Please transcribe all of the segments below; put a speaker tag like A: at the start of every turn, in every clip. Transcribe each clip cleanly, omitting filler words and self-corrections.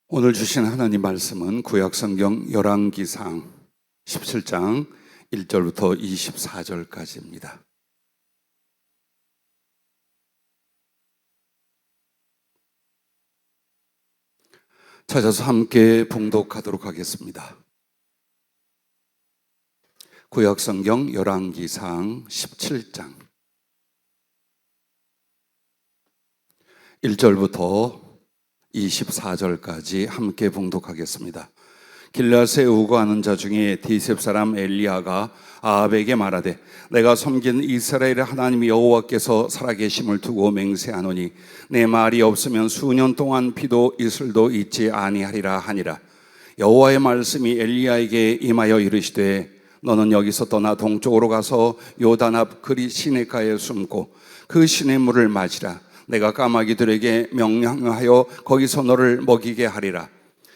A: 오늘 주신 하나님 말씀은 구약성경 열왕기상 17장 1절부터 24절까지입니다. 찾아서 함께 봉독하도록 하겠습니다. 구약성경 열왕기상 17장 1절부터 24절까지 함께 봉독하겠습니다. 길앗에 우거하는 자 중에 디셉 사람 엘리야가 아합에게 말하되 내가 섬긴 이스라엘의 하나님 여호와께서 살아계심을 두고 맹세하노니 내 말이 없으면 수년 동안 비도 이슬도 있지 아니하리라 하니라. 여호와의 말씀이 엘리야에게 임하여 이르시되 너는 여기서 떠나 동쪽으로 가서 요단 앞 그리 시내가에 숨고 그 시냇물을 마시라. 내가 까마귀들에게 명령하여 거기서 너를 먹이게 하리라.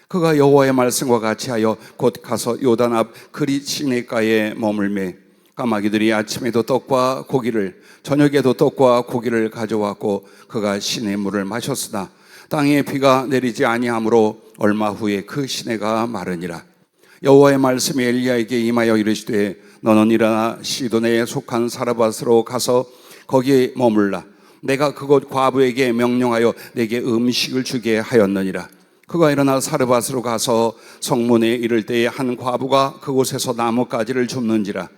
A: 그가 여호와의 말씀과 같이 하여 곧 가서 요단 앞 그리 시내가에 머물매 까마귀들이 아침에도 떡과 고기를 저녁에도 떡과 고기를 가져왔고 그가 시냇물을 마셨으나 땅에 비가 내리지 아니하므로 얼마 후에 그 시내가 마르니라. 여호와의 말씀이 엘리야에게 임하여 이르시되 너는 일어나 시돈에 속한 사르밧으로 가서 거기에 머물라. 내가 그곳 과부에게 명령하여 내게 음식을 주게 하였느니라. 그가 일어나 사르밧으로 가서 성문에 이를 때에 한 과부가 그곳에서 나뭇가지를 줍는지라.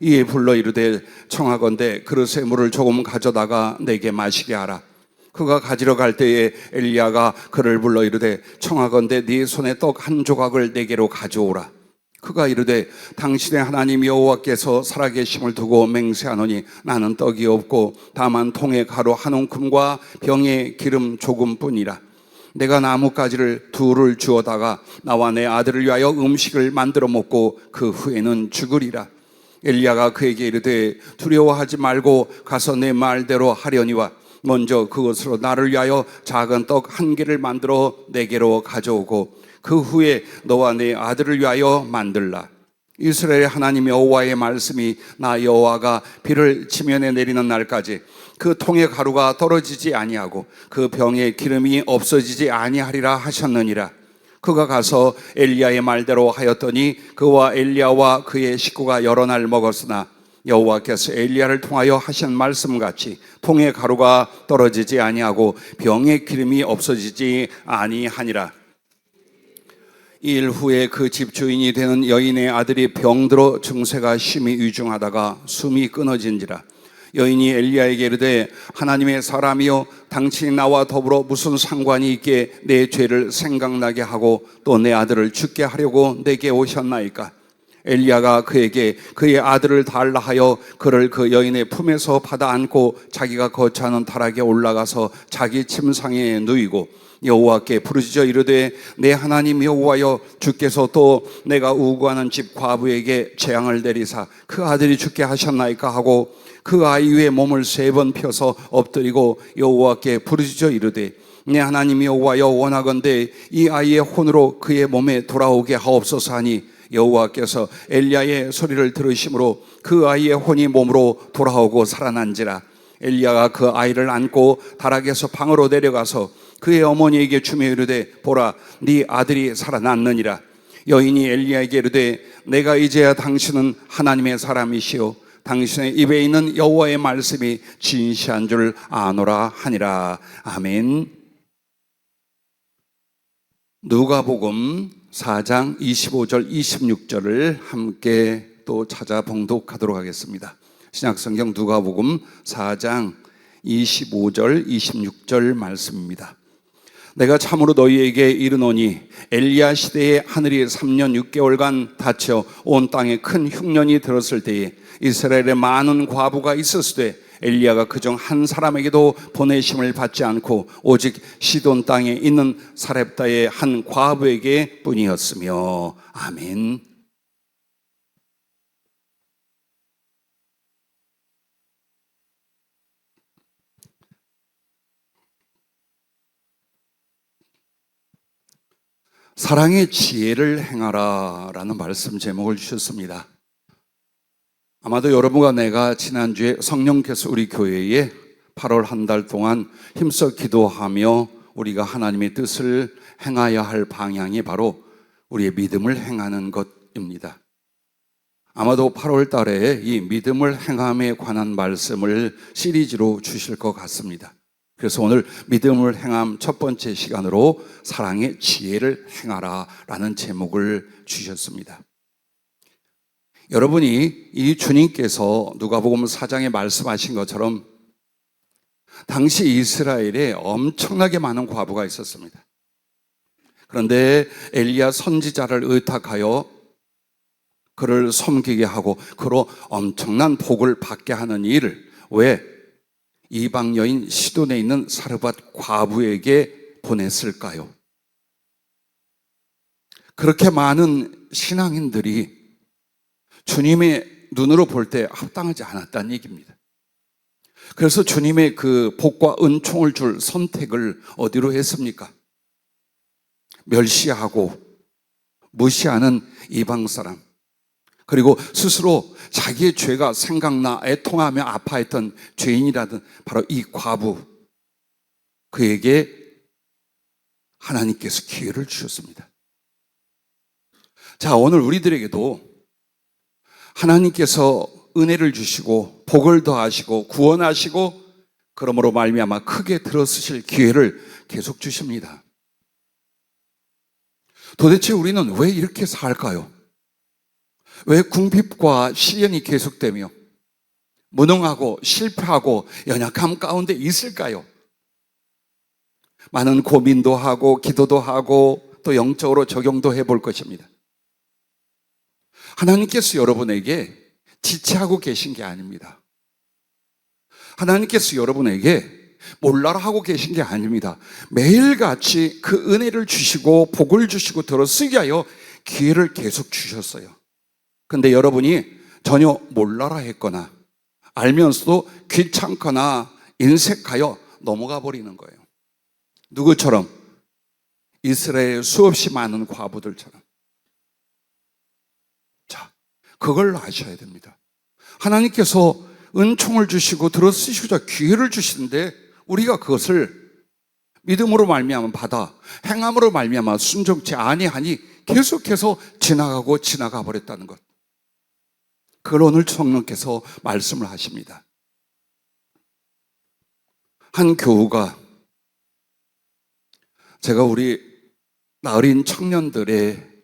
A: 이에 불러 이르되 청하건대 그릇에 물을 조금 가져다가 내게 마시게 하라. 그가 가지러 갈 때에 엘리야가 그를 불러 이르되 청하건대 네 손에 떡 한 조각을 내게로 가져오라. 그가 이르되 당신의 하나님 여호와께서 살아계심을 두고 맹세하노니 나는 떡이 없고 다만 통에 가루 한 움큼과 병에 기름 조금뿐이라. 내가 나뭇가지를 둘을 주어다가 나와 내 아들을 위하여 음식을 만들어 먹고 그 후에는 죽으리라. 엘리야가 그에게 이르되 두려워하지 말고 가서 내 말대로 하려니와 먼저 그것으로 나를 위하여 작은 떡 한 개를 만들어 내게로 가져오고 그 후에 너와 내 아들을 위하여 만들라. 이스라엘 하나님 여호와의 말씀이 나 여호와가 비를 지면에 내리는 날까지 그 통의 가루가 떨어지지 아니하고 그 병에 기름이 없어지지 아니하리라 하셨느니라. 그가 가서 엘리야의 말대로 하였더니 그와 엘리야와 그의 식구가 여러 날 먹었으나 여호와께서 엘리야를 통하여 하신 말씀같이 통의 가루가 떨어지지 아니하고 병의 기름이 없어지지 아니하니라. 이 일 후에 그 집 주인이 되는 여인의 아들이 병들어 증세가 심히 위중하다가 숨이 끊어진지라. 여인이 엘리야에게 이르되 하나님의 사람이여 당신이 나와 더불어 무슨 상관이 있게 내 죄를 생각나게 하고 또 내 아들을 죽게 하려고 내게 오셨나이까. 엘리야가 그에게 그의 아들을 달라 하여 그를 그 여인의 품에서 받아 안고 자기가 거처하는 타락에 올라가서 자기 침상에 누이고 여호와께 부르짖어 이르되 내 하나님 여호와여 주께서 또 내가 우고하는 집 과부에게 재앙을 내리사 그 아들이 죽게 하셨나이까 하고 그 아이 위에 몸을 3번 펴서 엎드리고 여호와께 부르짖어 이르되 내 하나님 여호와여 원하건대 이 아이의 혼으로 그의 몸에 돌아오게 하옵소서 하니 여호와께서 엘리야의 소리를 들으심으로 그 아이의 혼이 몸으로 돌아오고 살아난지라. 엘리야가 그 아이를 안고 다락에서 방으로 내려가서 그의 어머니에게 주며 이르되 보라 네 아들이 살아났느니라. 여인이 엘리야에게 이르되 내가 이제야 당신은 하나님의 사람이시오 당신의 입에 있는 여호와의 말씀이 진실한 줄 아노라 하니라. 아멘. 누가복음 4장 25절 26절을 함께 또 찾아 봉독하도록 하겠습니다. 신약성경 누가복음 4장 25절 26절 말씀입니다. 내가 참으로 너희에게 이르노니 엘리야 시대에 하늘이 3년 6개월간 닫혀 온 땅에 큰 흉년이 들었을 때에 이스라엘에 많은 과부가 있었으되 엘리야가 그중 한 사람에게도 보내심을 받지 않고 오직 시돈 땅에 있는 사렙다의 한 과부에게 뿐이었으며. 아멘. 사랑의 지혜를 행하라 라는 말씀 제목을 주셨습니다. 아마도 여러분과 내가 지난주에 성령께서 우리 교회에 8월 한 달 동안 힘써 기도하며 우리가 하나님의 뜻을 행하여야 할 방향이 바로 우리의 믿음을 행하는 것입니다. 아마도 8월 달에 이 믿음을 행함에 관한 말씀을 시리즈로 주실 것 같습니다. 그래서 오늘 믿음을 행함 첫 번째 시간으로 사랑의 지혜를 행하라 라는 제목을 주셨습니다. 여러분이 이 주님께서 누가복음 4장에 말씀하신 것처럼 당시 이스라엘에 엄청나게 많은 과부가 있었습니다. 그런데 엘리야 선지자를 의탁하여 그를 섬기게 하고 그로 엄청난 복을 받게 하는 일을 왜 이방 여인 시돈에 있는 사르밧 과부에게 보냈을까요? 그렇게 많은 신앙인들이 주님의 눈으로 볼 때 합당하지 않았다는 얘기입니다. 그래서 주님의 그 복과 은총을 줄 선택을 어디로 했습니까? 멸시하고 무시하는 이방 사람, 그리고 스스로 자기의 죄가 생각나 애통하며 아파했던 죄인이라든 바로 이 과부, 그에게 하나님께서 기회를 주셨습니다. 자, 오늘 우리들에게도 하나님께서 은혜를 주시고 복을 더하시고 구원하시고 그러므로 말미암아 크게 들어쓰실 기회를 계속 주십니다. 도대체 우리는 왜 이렇게 살까요? 왜 궁핍과 시련이 계속되며 무능하고 실패하고 연약함 가운데 있을까요? 많은 고민도 하고 기도도 하고 또 영적으로 적용도 해볼 것입니다. 하나님께서 여러분에게 지체하고 계신 게 아닙니다. 하나님께서 여러분에게 몰라라 하고 계신 게 아닙니다. 매일같이 그 은혜를 주시고 복을 주시고 들어쓰게 하여 기회를 계속 주셨어요. 근데 여러분이 전혀 몰라라 했거나 알면서도 귀찮거나 인색하여 넘어가 버리는 거예요. 누구처럼? 이스라엘 수없이 많은 과부들처럼. 자, 그걸 아셔야 됩니다. 하나님께서 은총을 주시고 들어쓰시고자 기회를 주시는데 우리가 그것을 믿음으로 말미암아 받아 행함으로 말미암아 순종치 아니하니 계속해서 지나가 버렸다는 것. 그걸 오늘 성령께서 말씀을 하십니다. 한 교우가 제가 우리 어린 청년들의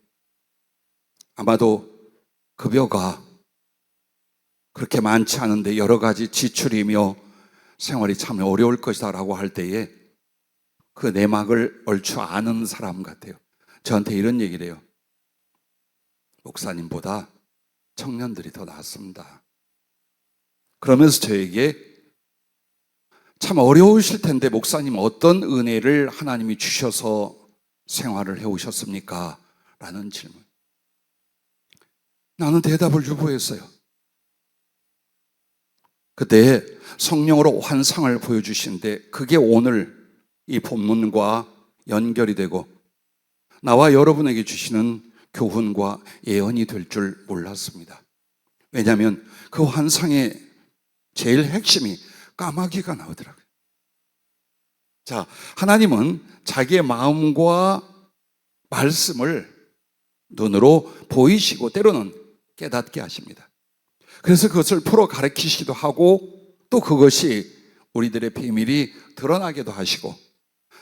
A: 아마도 급여가 그렇게 많지 않은데 여러 가지 지출이며 생활이 참 어려울 것이다라고 할 때에 그 내막을 얼추 아는 사람 같아요. 저한테 이런 얘기를 해요. 목사님보다 청년들이 더 낫습니다. 그러면서 저에게 참 어려우실 텐데 목사님 어떤 은혜를 하나님이 주셔서 생활을 해오셨습니까? 라는 질문. 나는 대답을 유보했어요. 그때 성령으로 환상을 보여주시는데 그게 오늘 이 본문과 연결이 되고 나와 여러분에게 주시는 교훈과 예언이 될 줄 몰랐습니다. 왜냐하면 그 환상의 제일 핵심이 까마귀가 나오더라고요. 자, 하나님은 자기의 마음과 말씀을 눈으로 보이시고 때로는 깨닫게 하십니다. 그래서 그것을 풀어 가르치시기도 하고 또 그것이 우리들의 비밀이 드러나기도 하시고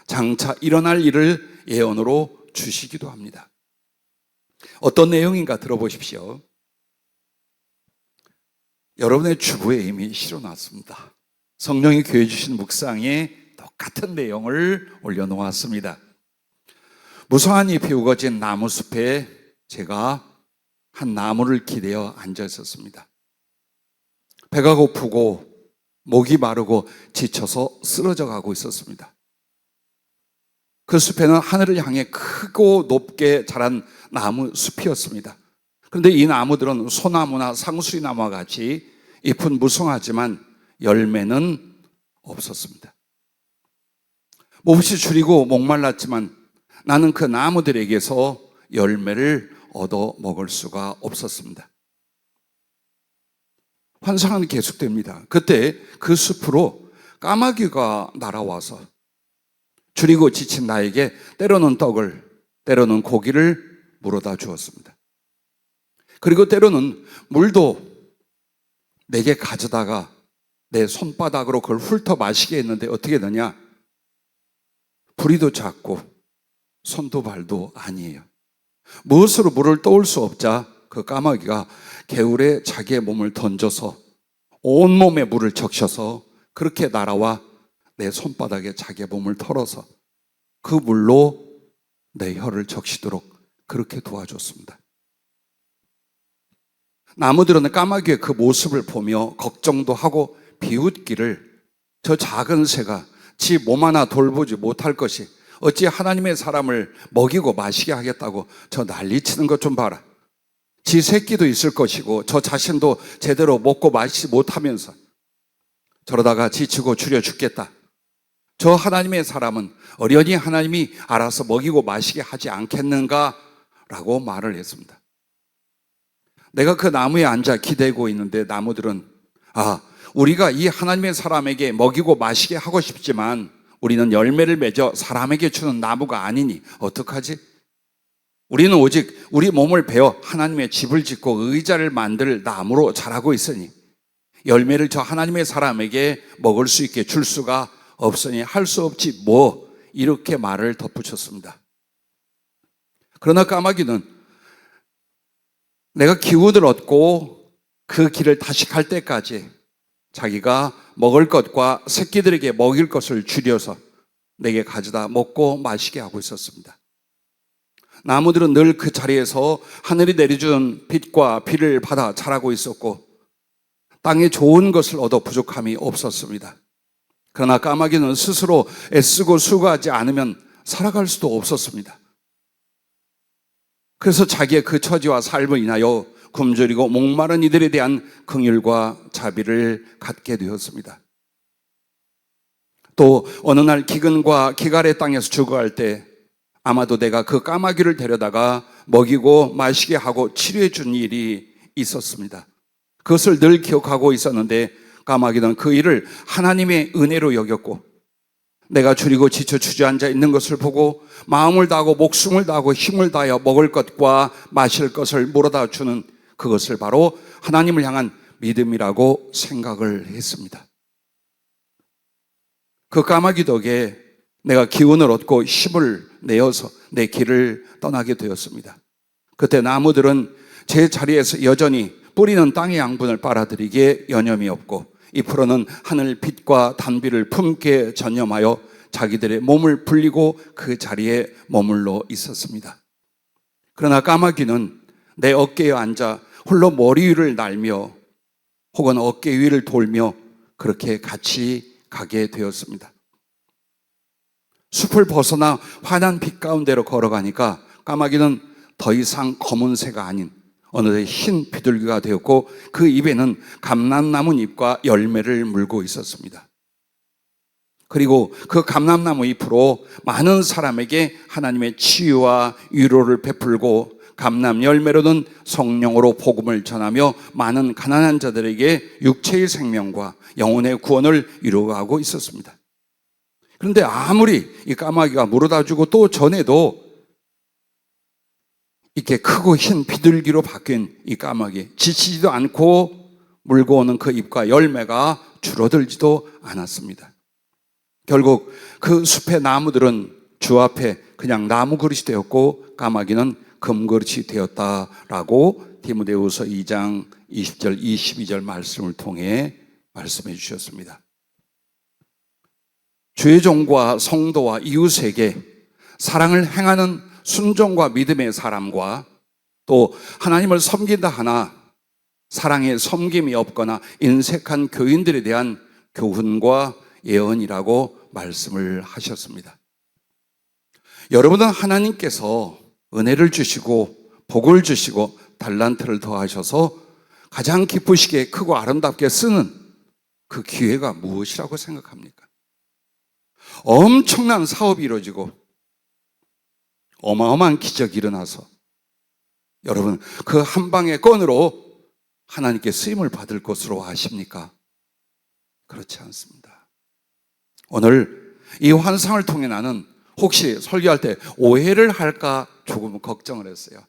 A: 장차 일어날 일을 예언으로 주시기도 합니다. 어떤 내용인가 들어보십시오. 여러분의 주부에 이미 실어놨습니다. 성령이 교회 주신 묵상에 똑같은 내용을 올려놓았습니다. 무성한 잎이 우거진 나무숲에 제가 한 나무를 기대어 앉아 있었습니다. 배가 고프고 목이 마르고 지쳐서 쓰러져 가고 있었습니다. 그 숲에는 하늘을 향해 크고 높게 자란 나무 숲이었습니다. 그런데 이 나무들은 소나무나 상수리나무와 같이 잎은 무성하지만 열매는 없었습니다. 몹시 줄이고 목말랐지만 나는 그 나무들에게서 열매를 얻어 먹을 수가 없었습니다. 환상은 계속됩니다. 그때 그 숲으로 까마귀가 날아와서 줄이고 지친 나에게 때로는 떡을, 때로는 고기를 물어다 주었습니다. 그리고 때로는 물도 내게 가져다가 내 손바닥으로 그걸 훑어 마시게 했는데 어떻게 되냐? 부리도 작고 손도 발도 아니에요. 무엇으로 물을 떠올 수 없자 그 까마귀가 개울에 자기의 몸을 던져서 온몸에 물을 적셔서 그렇게 날아와 내 손바닥에 자기의 몸을 털어서 그 물로 내 혀를 적시도록 그렇게 도와줬습니다. 나무들은 까마귀의 그 모습을 보며 걱정도 하고 비웃기를, 저 작은 새가 지 몸 하나 돌보지 못할 것이 어찌 하나님의 사람을 먹이고 마시게 하겠다고 저 난리치는 것 좀 봐라. 지 새끼도 있을 것이고 저 자신도 제대로 먹고 마시지 못하면서 저러다가 지치고 줄여 죽겠다. 저 하나님의 사람은 어련히 하나님이 알아서 먹이고 마시게 하지 않겠는가? 라고 말을 했습니다. 내가 그 나무에 앉아 기대고 있는데 나무들은 우리가 이 하나님의 사람에게 먹이고 마시게 하고 싶지만 우리는 열매를 맺어 사람에게 주는 나무가 아니니 어떡하지? 우리는 오직 우리 몸을 베어 하나님의 집을 짓고 의자를 만들 나무로 자라고 있으니 열매를 저 하나님의 사람에게 먹을 수 있게 줄 수가 없으니 할 수 없지 뭐, 이렇게 말을 덧붙였습니다. 그러나 까마귀는 내가 기운을 얻고 그 길을 다시 갈 때까지 자기가 먹을 것과 새끼들에게 먹일 것을 줄여서 내게 가져다 먹고 마시게 하고 있었습니다. 나무들은 늘 그 자리에서 하늘이 내려준 빛과 비를 받아 자라고 있었고 땅에 좋은 것을 얻어 부족함이 없었습니다. 그러나 까마귀는 스스로 애쓰고 수고하지 않으면 살아갈 수도 없었습니다. 그래서 자기의 그 처지와 삶을 인하여 굶주리고 목마른 이들에 대한 긍휼과 자비를 갖게 되었습니다. 또 어느 날 기근과 기갈의 땅에서 죽어갈 때 아마도 내가 그 까마귀를 데려다가 먹이고 마시게 하고 치료해 준 일이 있었습니다. 그것을 늘 기억하고 있었는데 까마귀는 그 일을 하나님의 은혜로 여겼고 내가 줄이고 지쳐 주저앉아 있는 것을 보고 마음을 다하고 목숨을 다하고 힘을 다하여 먹을 것과 마실 것을 물어다 주는 그것을 바로 하나님을 향한 믿음이라고 생각을 했습니다. 그 까마귀 덕에 내가 기운을 얻고 힘을 내어서 내 길을 떠나게 되었습니다. 그때 나무들은 제 자리에서 여전히 뿌리는 땅의 양분을 빨아들이기에 여념이 없고 잎으로는 하늘 빛과 단비를 품게 전념하여 자기들의 몸을 불리고 그 자리에 머물러 있었습니다. 그러나 까마귀는 내 어깨에 앉아 홀로 머리 위를 날며 혹은 어깨 위를 돌며 그렇게 같이 가게 되었습니다. 숲을 벗어나 환한 빛 가운데로 걸어가니까 까마귀는 더 이상 검은 새가 아닌 어느새 흰 비둘기가 되었고 그 입에는 감람나무 잎과 열매를 물고 있었습니다. 그리고 그 감람나무 잎으로 많은 사람에게 하나님의 치유와 위로를 베풀고 감람 열매로는 성령으로 복음을 전하며 많은 가난한 자들에게 육체의 생명과 영혼의 구원을 이루어가고 있었습니다. 그런데 아무리 이 까마귀가 물어다 주고 또 전에도 이렇게 크고 흰 비둘기로 바뀐 이 까마귀, 지치지도 않고 물고 오는 그 잎과 열매가 줄어들지도 않았습니다. 결국 그 숲의 나무들은 주 앞에 그냥 나무 그릇이 되었고 까마귀는 금그릇이 되었다라고 디모데후서 2장 20절 22절 말씀을 통해 말씀해 주셨습니다. 주의 종과 성도와 이웃에게 사랑을 행하는 순종과 믿음의 사람과 또 하나님을 섬긴다 하나 사랑의 섬김이 없거나 인색한 교인들에 대한 교훈과 예언이라고 말씀을 하셨습니다. 여러분은 하나님께서 은혜를 주시고 복을 주시고 달란트를 더하셔서 가장 기쁘시게 크고 아름답게 쓰는 그 기회가 무엇이라고 생각합니까? 엄청난 사업이 이루어지고 어마어마한 기적이 일어나서 여러분 그 한 방의 건으로 하나님께 쓰임을 받을 것으로 아십니까? 그렇지 않습니다. 오늘 이 환상을 통해 나는 혹시 설교할 때 오해를 할까 조금 걱정을 했어요.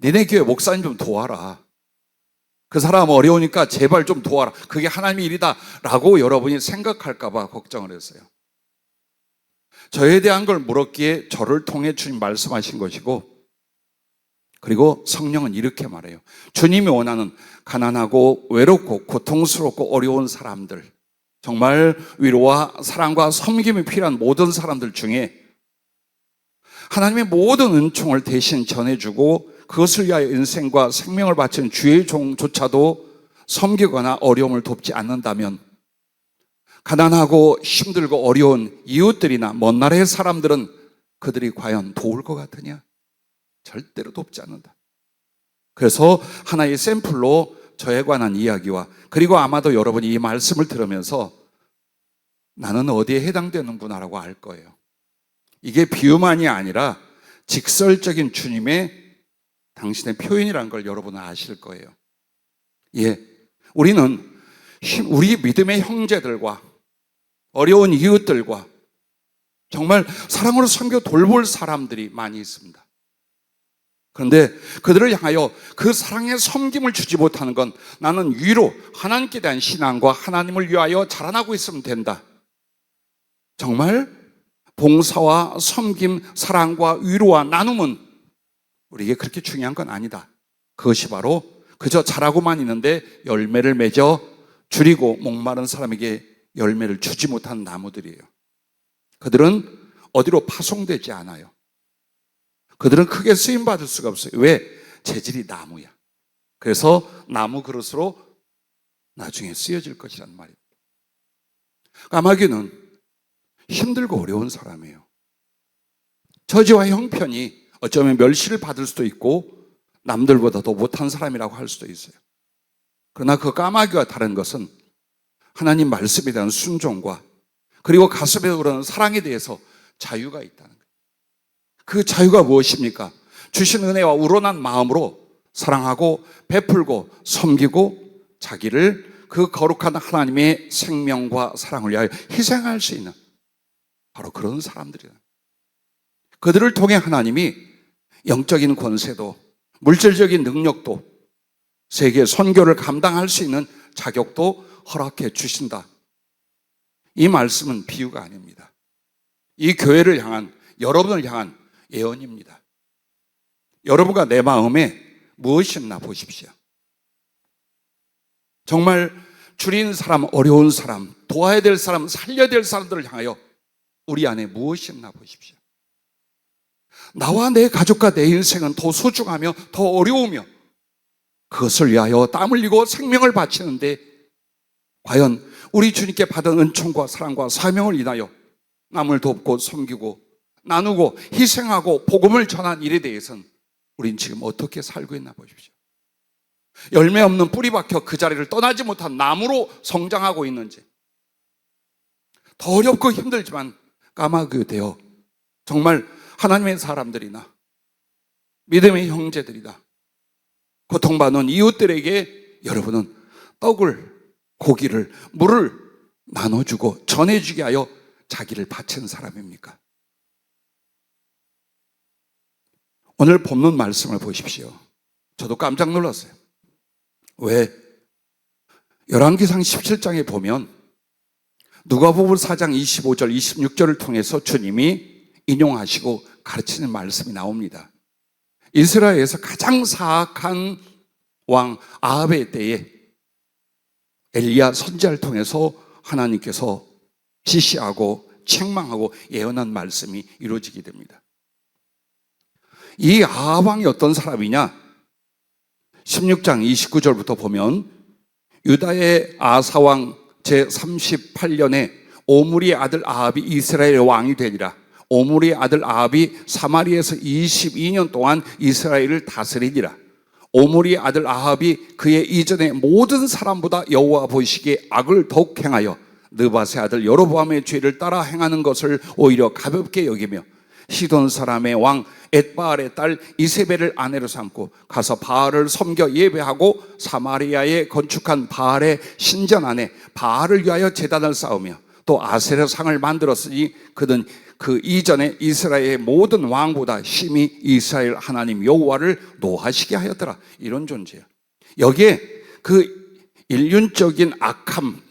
A: 니네 교회 목사님 좀 도와라. 그 사람 어려우니까 제발 좀 도와라. 그게 하나님의 일이다 라고 여러분이 생각할까 봐 걱정을 했어요. 저에 대한 걸 물었기에 저를 통해 주님 말씀하신 것이고, 그리고 성령은 이렇게 말해요. 주님이 원하는 가난하고 외롭고 고통스럽고 어려운 사람들, 정말 위로와 사랑과 섬김이 필요한 모든 사람들 중에 하나님의 모든 은총을 대신 전해주고 그것을 위하여 인생과 생명을 바치는 주의 종조차도 섬기거나 어려움을 돕지 않는다면, 가난하고 힘들고 어려운 이웃들이나 먼 나라의 사람들은 그들이 과연 도울 것 같으냐? 절대로 돕지 않는다. 그래서 하나의 샘플로 저에 관한 이야기와, 그리고 아마도 여러분이 이 말씀을 들으면서 나는 어디에 해당되는구나라고 알 거예요. 이게 비유만이 아니라 직설적인 주님의 당신의 표현이라는 걸 여러분은 아실 거예요. 예, 우리는 우리 믿음의 형제들과 어려운 이웃들과 정말 사랑으로 섬겨 돌볼 사람들이 많이 있습니다. 그런데 그들을 향하여 그 사랑의 섬김을 주지 못하는 건 나는 위로, 하나님께 대한 신앙과 하나님을 위하여 자라나고 있으면 된다. 정말 봉사와 섬김, 사랑과 위로와 나눔은 우리에게 그렇게 중요한 건 아니다. 그것이 바로 그저 자라고만 있는데 열매를 맺어 줄이고 목마른 사람에게 열매를 주지 못한 나무들이에요. 그들은 어디로 파송되지 않아요. 그들은 크게 쓰임받을 수가 없어요. 왜? 재질이 나무야. 그래서 나무 그릇으로 나중에 쓰여질 것이란 말입니다. 까마귀는 힘들고 어려운 사람이에요. 처지와 형편이 어쩌면 멸시를 받을 수도 있고 남들보다 더 못한 사람이라고 할 수도 있어요. 그러나 그 까마귀와 다른 것은 하나님 말씀에 대한 순종과 그리고 가슴에 오르는 사랑에 대해서 자유가 있다는 거예요. 그 자유가 무엇입니까? 주신 은혜와 우러난 마음으로 사랑하고 베풀고 섬기고 자기를 그 거룩한 하나님의 생명과 사랑을 위하여 희생할 수 있는 바로 그런 사람들이다. 그들을 통해 하나님이 영적인 권세도 물질적인 능력도 세계 선교를 감당할 수 있는 자격도 허락해 주신다. 이 말씀은 비유가 아닙니다. 이 교회를 향한, 여러분을 향한 예언입니다. 여러분과 내 마음에 무엇이 있나 보십시오. 정말 줄인 사람, 어려운 사람, 도와야 될 사람, 살려야 될 사람들을 향하여 우리 안에 무엇이 있나 보십시오. 나와 내 가족과 내 인생은 더 소중하며 더 어려우며 그것을 위하여 땀 흘리고 생명을 바치는데 과연 우리 주님께 받은 은총과 사랑과 사명을 인하여 남을 돕고 섬기고 나누고 희생하고 복음을 전한 일에 대해서는 우린 지금 어떻게 살고 있나 보십시오. 열매 없는 뿌리 박혀 그 자리를 떠나지 못한 나무로 성장하고 있는지, 더 어렵고 힘들지만 까마귀 되어 정말 하나님의 사람들이나 믿음의 형제들이나 고통받는 이웃들에게 여러분은 떡을, 고기를, 물을 나눠주고 전해주게 하여 자기를 바친 사람입니까? 오늘 본문 말씀을 보십시오. 저도 깜짝 놀랐어요. 왜? 열왕기상 17장에 보면 누가복음 4장 25절, 26절을 통해서 주님이 인용하시고 가르치는 말씀이 나옵니다. 이스라엘에서 가장 사악한 왕 아합의 때에 엘리야 선지자를 통해서 하나님께서 지시하고 책망하고 예언한 말씀이 이루어지게 됩니다. 이 아합 왕이 어떤 사람이냐? 16장 29절부터 보면 유다의 아사 왕 제38년에 오므리의 아들 아합이 이스라엘의 왕이 되니라. 오므리의 아들 아합이 사마리에서 22년 동안 이스라엘을 다스리니라. 오므리의 아들 아합이 그의 이전의 모든 사람보다 여호와 보시기에 악을 더욱 행하여 느밧의 아들 여로보암의 죄를 따라 행하는 것을 오히려 가볍게 여기며 시돈 사람의 왕 엣바알의 딸 이세벨을 아내로 삼고 가서 바알을 섬겨 예배하고 사마리아에 건축한 바알의 신전 안에 바알을 위하여 제단을 쌓으며 또 아세라상을 만들었으니 그는 그 이전에 이스라엘의 모든 왕보다 심히 이스라엘 하나님 여호와를 노하시게 하였더라. 이런 존재예요. 여기에 그 인륜적인 악함,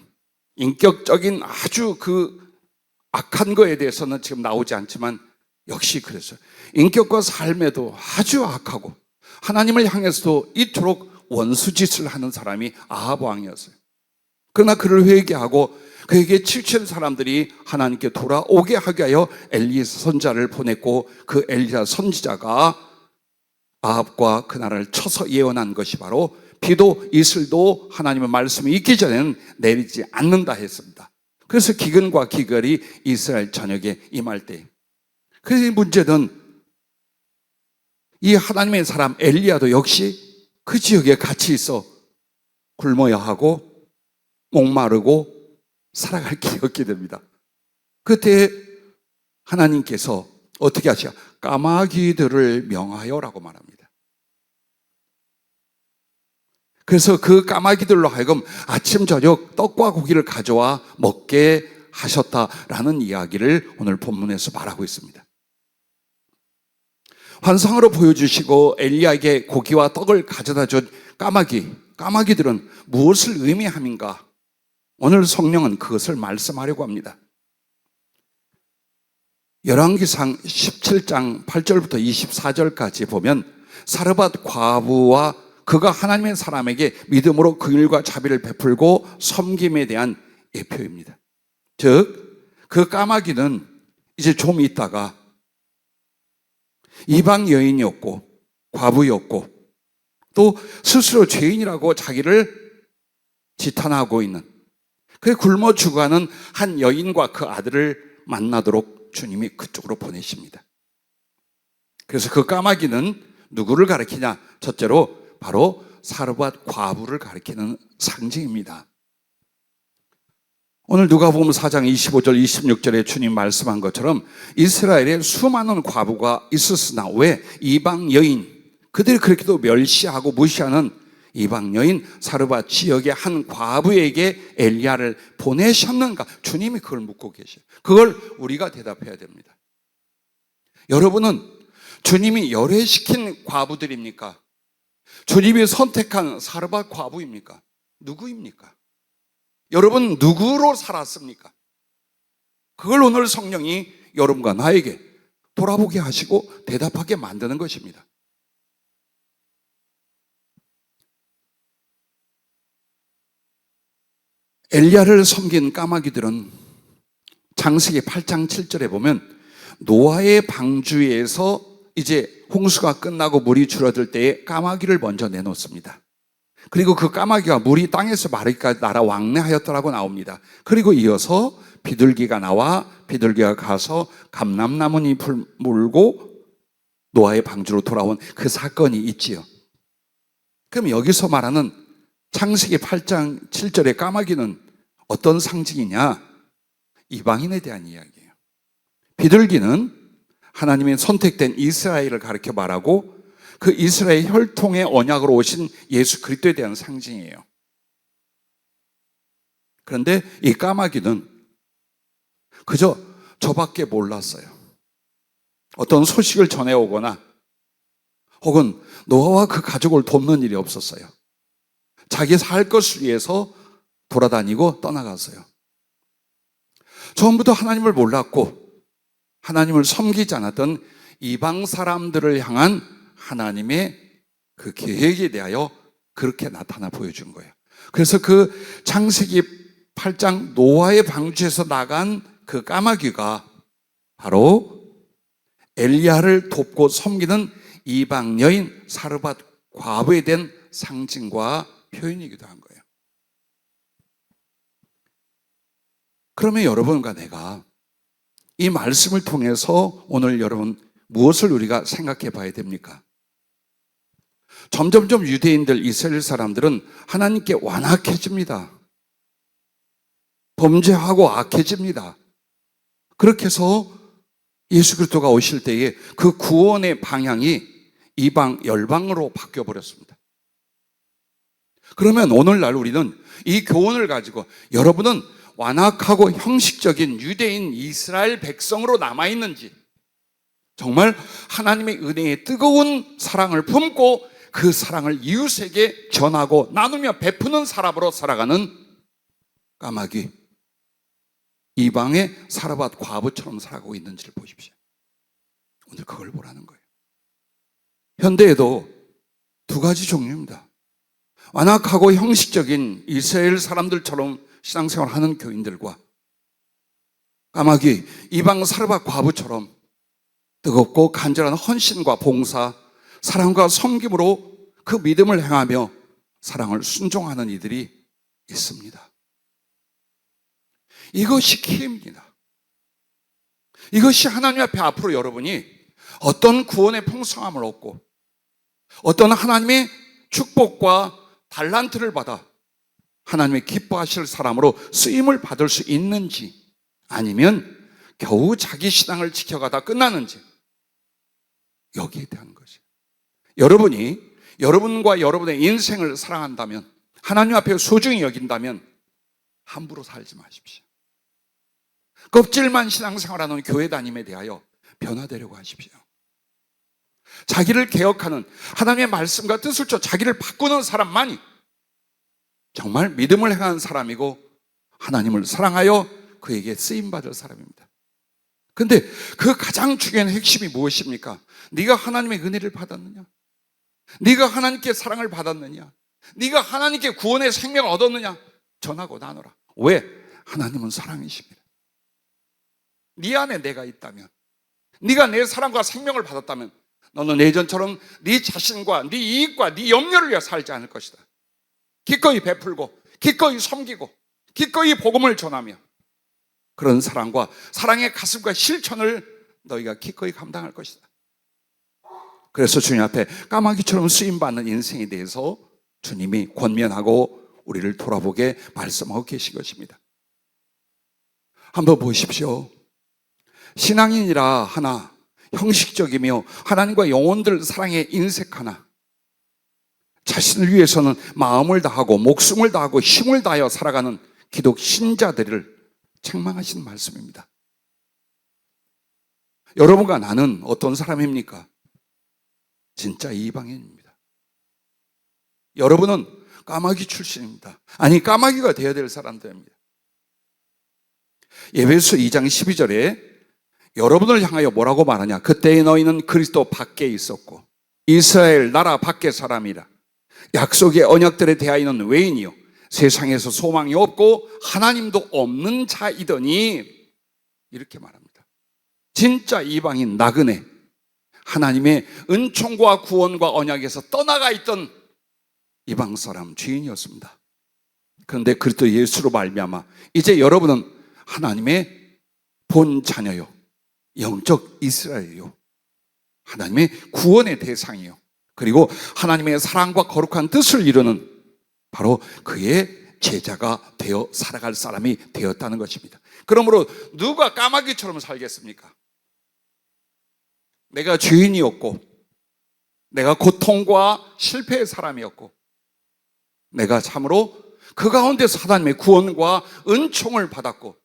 A: 인격적인 아주 그 악한 거에 대해서는 지금 나오지 않지만 역시 그랬어요. 인격과 삶에도 아주 악하고 하나님을 향해서도 이토록 원수짓을 하는 사람이 아합 왕이었어요. 그러나 그를 회개하고 그에게 치우친 사람들이 하나님께 돌아오게 하게 하여 엘리 선자를 보냈고 그 엘리야 선지자가 아합과 그 나라를 쳐서 예언한 것이 바로 비도 이슬도 하나님의 말씀이 있기 전에는 내리지 않는다 했습니다. 그래서 기근과 기걸이 이스라엘 전역에 임할 때, 그래서 문제는 이 하나님의 사람 엘리야도 역시 그 지역에 같이 있어 굶어야 하고 목마르고 살아갈 길이 없게 됩니다. 그때 하나님께서 어떻게 하시냐? 까마귀들을 명하여라고 말합니다. 그래서 그 까마귀들로 하여금 아침 저녁 떡과 고기를 가져와 먹게 하셨다라는 이야기를 오늘 본문에서 말하고 있습니다. 환상으로 보여주시고 엘리야에게 고기와 떡을 가져다 준 까마귀들은 무엇을 의미함인가? 오늘 성령은 그것을 말씀하려고 합니다. 열왕기상 17장 8절부터 24절까지 보면 사르밧 과부와 그가 하나님의 사람에게 믿음으로 긍휼과 자비를 베풀고 섬김에 대한 예표입니다. 즉, 그 까마귀는 이제 좀 있다가 이방 여인이었고 과부였고 또 스스로 죄인이라고 자기를 지탄하고 있는, 그 굶어 죽어가는 한 여인과 그 아들을 만나도록 주님이 그쪽으로 보내십니다. 그래서 그 까마귀는 누구를 가리키냐? 첫째로 바로 사르밧 과부를 가리키는 상징입니다. 오늘 누가복음 4장 25절 26절에 주님 말씀한 것처럼 이스라엘에 수많은 과부가 있었으나 왜 이방 여인, 그들이 그렇게도 멸시하고 무시하는 이방 여인 사르밧 지역의 한 과부에게 엘리야를 보내셨는가? 주님이 그걸 묻고 계셔요. 그걸 우리가 대답해야 됩니다. 여러분은 주님이 열애시킨 과부들입니까? 주님이 선택한 사르밧 과부입니까? 누구입니까? 여러분 누구로 살았습니까? 그걸 오늘 성령이 여러분과 나에게 돌아보게 하시고 대답하게 만드는 것입니다. 엘리야를 섬긴 까마귀들은 창세기 8장 7절에 보면 노아의 방주에서 이제 홍수가 끝나고 물이 줄어들 때에 까마귀를 먼저 내놓습니다. 그리고 그 까마귀가 물이 땅에서 마르기까지 날아 왕래하였더라고 나옵니다. 그리고 이어서 비둘기가 나와 비둘기가 가서 감람나무 잎을 물고 노아의 방주로 돌아온 그 사건이 있지요. 그럼 여기서 말하는 창세기 8장 7절의 까마귀는 어떤 상징이냐? 이방인에 대한 이야기예요. 비둘기는 하나님의 선택된 이스라엘을 가리켜 말하고 그 이스라엘 혈통의 언약으로 오신 예수 그리스도에 대한 상징이에요. 그런데 이 까마귀는 그저 저밖에 몰랐어요. 어떤 소식을 전해오거나 혹은 노아와 그 가족을 돕는 일이 없었어요. 자기 살 것을 위해서 돌아다니고 떠나갔어요. 처음부터 하나님을 몰랐고 하나님을 섬기지 않았던 이방 사람들을 향한 하나님의 그 계획에 대하여 그렇게 나타나 보여준 거예요. 그래서 그 창세기 8장 노아의 방주에서 나간 그 까마귀가 바로 엘리야를 돕고 섬기는 이방 여인 사르밧 과부에 대한 상징과 표현이기도 한 거예요. 그러면 여러분과 내가 이 말씀을 통해서 오늘 여러분 무엇을 우리가 생각해 봐야 됩니까? 점점점 유대인들, 이스라엘 사람들은 하나님께 완악해집니다. 범죄하고 악해집니다. 그렇게 해서 예수 그리스도가 오실 때에 그 구원의 방향이 이방 열방으로 바뀌어 버렸습니다. 그러면 오늘날 우리는 이 교훈을 가지고 여러분은 완악하고 형식적인 유대인 이스라엘 백성으로 남아있는지, 정말 하나님의 은혜의 뜨거운 사랑을 품고 그 사랑을 이웃에게 전하고 나누며 베푸는 사람으로 살아가는 까마귀, 이방의 사르밧 과부처럼 살아가고 있는지를 보십시오. 오늘 그걸 보라는 거예요. 현대에도 두 가지 종류입니다. 완악하고 형식적인 이스라엘 사람들처럼 신앙생활을 하는 교인들과 까마귀, 이방 사르밧 과부처럼 뜨겁고 간절한 헌신과 봉사, 사랑과 섬김으로 그 믿음을 행하며 사랑을 순종하는 이들이 있습니다. 이것이 키입니다. 이것이 하나님 앞에 앞으로 여러분이 어떤 구원의 풍성함을 얻고 어떤 하나님의 축복과 달란트를 받아 하나님의 기뻐하실 사람으로 쓰임을 받을 수 있는지, 아니면 겨우 자기 신앙을 지켜가다 끝나는지, 여기에 대한 것이에요. 여러분이 여러분과 여러분의 인생을 사랑한다면, 하나님 앞에 소중히 여긴다면 함부로 살지 마십시오. 껍질만 신앙생활하는 교회 다님에 대하여 변화되려고 하십시오. 자기를 개혁하는, 하나님의 말씀과 뜻을 쫓아 자기를 바꾸는 사람만이 정말 믿음을 행하는 사람이고 하나님을 사랑하여 그에게 쓰임받을 사람입니다. 그런데 그 가장 중요한 핵심이 무엇입니까? 네가 하나님의 은혜를 받았느냐? 네가 하나님께 사랑을 받았느냐? 네가 하나님께 구원의 생명을 얻었느냐? 전하고 나누라. 왜? 하나님은 사랑이십니다. 네 안에 내가 있다면, 네가 내 사랑과 생명을 받았다면 너는 예전처럼 네 자신과 네 이익과 네 염려를 위해 살지 않을 것이다. 기꺼이 베풀고 기꺼이 섬기고 기꺼이 복음을 전하며 그런 사랑과 사랑의 가슴과 실천을 너희가 기꺼이 감당할 것이다. 그래서 주님 앞에 까마귀처럼 쓰임받는 인생에 대해서 주님이 권면하고 우리를 돌아보게 말씀하고 계신 것입니다. 한번 보십시오. 신앙인이라 하나, 형식적이며 하나님과 영혼들 사랑에 인색하나, 자신을 위해서는 마음을 다하고 목숨을 다하고 힘을 다하여 살아가는 기독 신자들을 책망하시는 말씀입니다. 여러분과 나는 어떤 사람입니까? 진짜 이방인입니다. 여러분은 까마귀 출신입니다. 아니, 까마귀가 되어야 될 사람들입니다. 에베소 2장 12절에 여러분을 향하여 뭐라고 말하냐? 그때의 너희는 그리스도 밖에 있었고 이스라엘 나라 밖의 사람이라. 약속의 언약들에 대하여는 외인이요 세상에서 소망이 없고 하나님도 없는 자이더니, 이렇게 말합니다. 진짜 이방인 나그네, 하나님의 은총과 구원과 언약에서 떠나가 있던 이방 사람 죄인이었습니다. 그런데 그리스도 예수로 말미암아 이제 여러분은 하나님의 본 자녀요, 영적 이스라엘이요, 하나님의 구원의 대상이요, 그리고 하나님의 사랑과 거룩한 뜻을 이루는 바로 그의 제자가 되어 살아갈 사람이 되었다는 것입니다. 그러므로 누가 까마귀처럼 살겠습니까? 내가 죄인이었고, 내가 고통과 실패의 사람이었고, 내가 참으로 그 가운데서 하나님의 구원과 은총을 받았고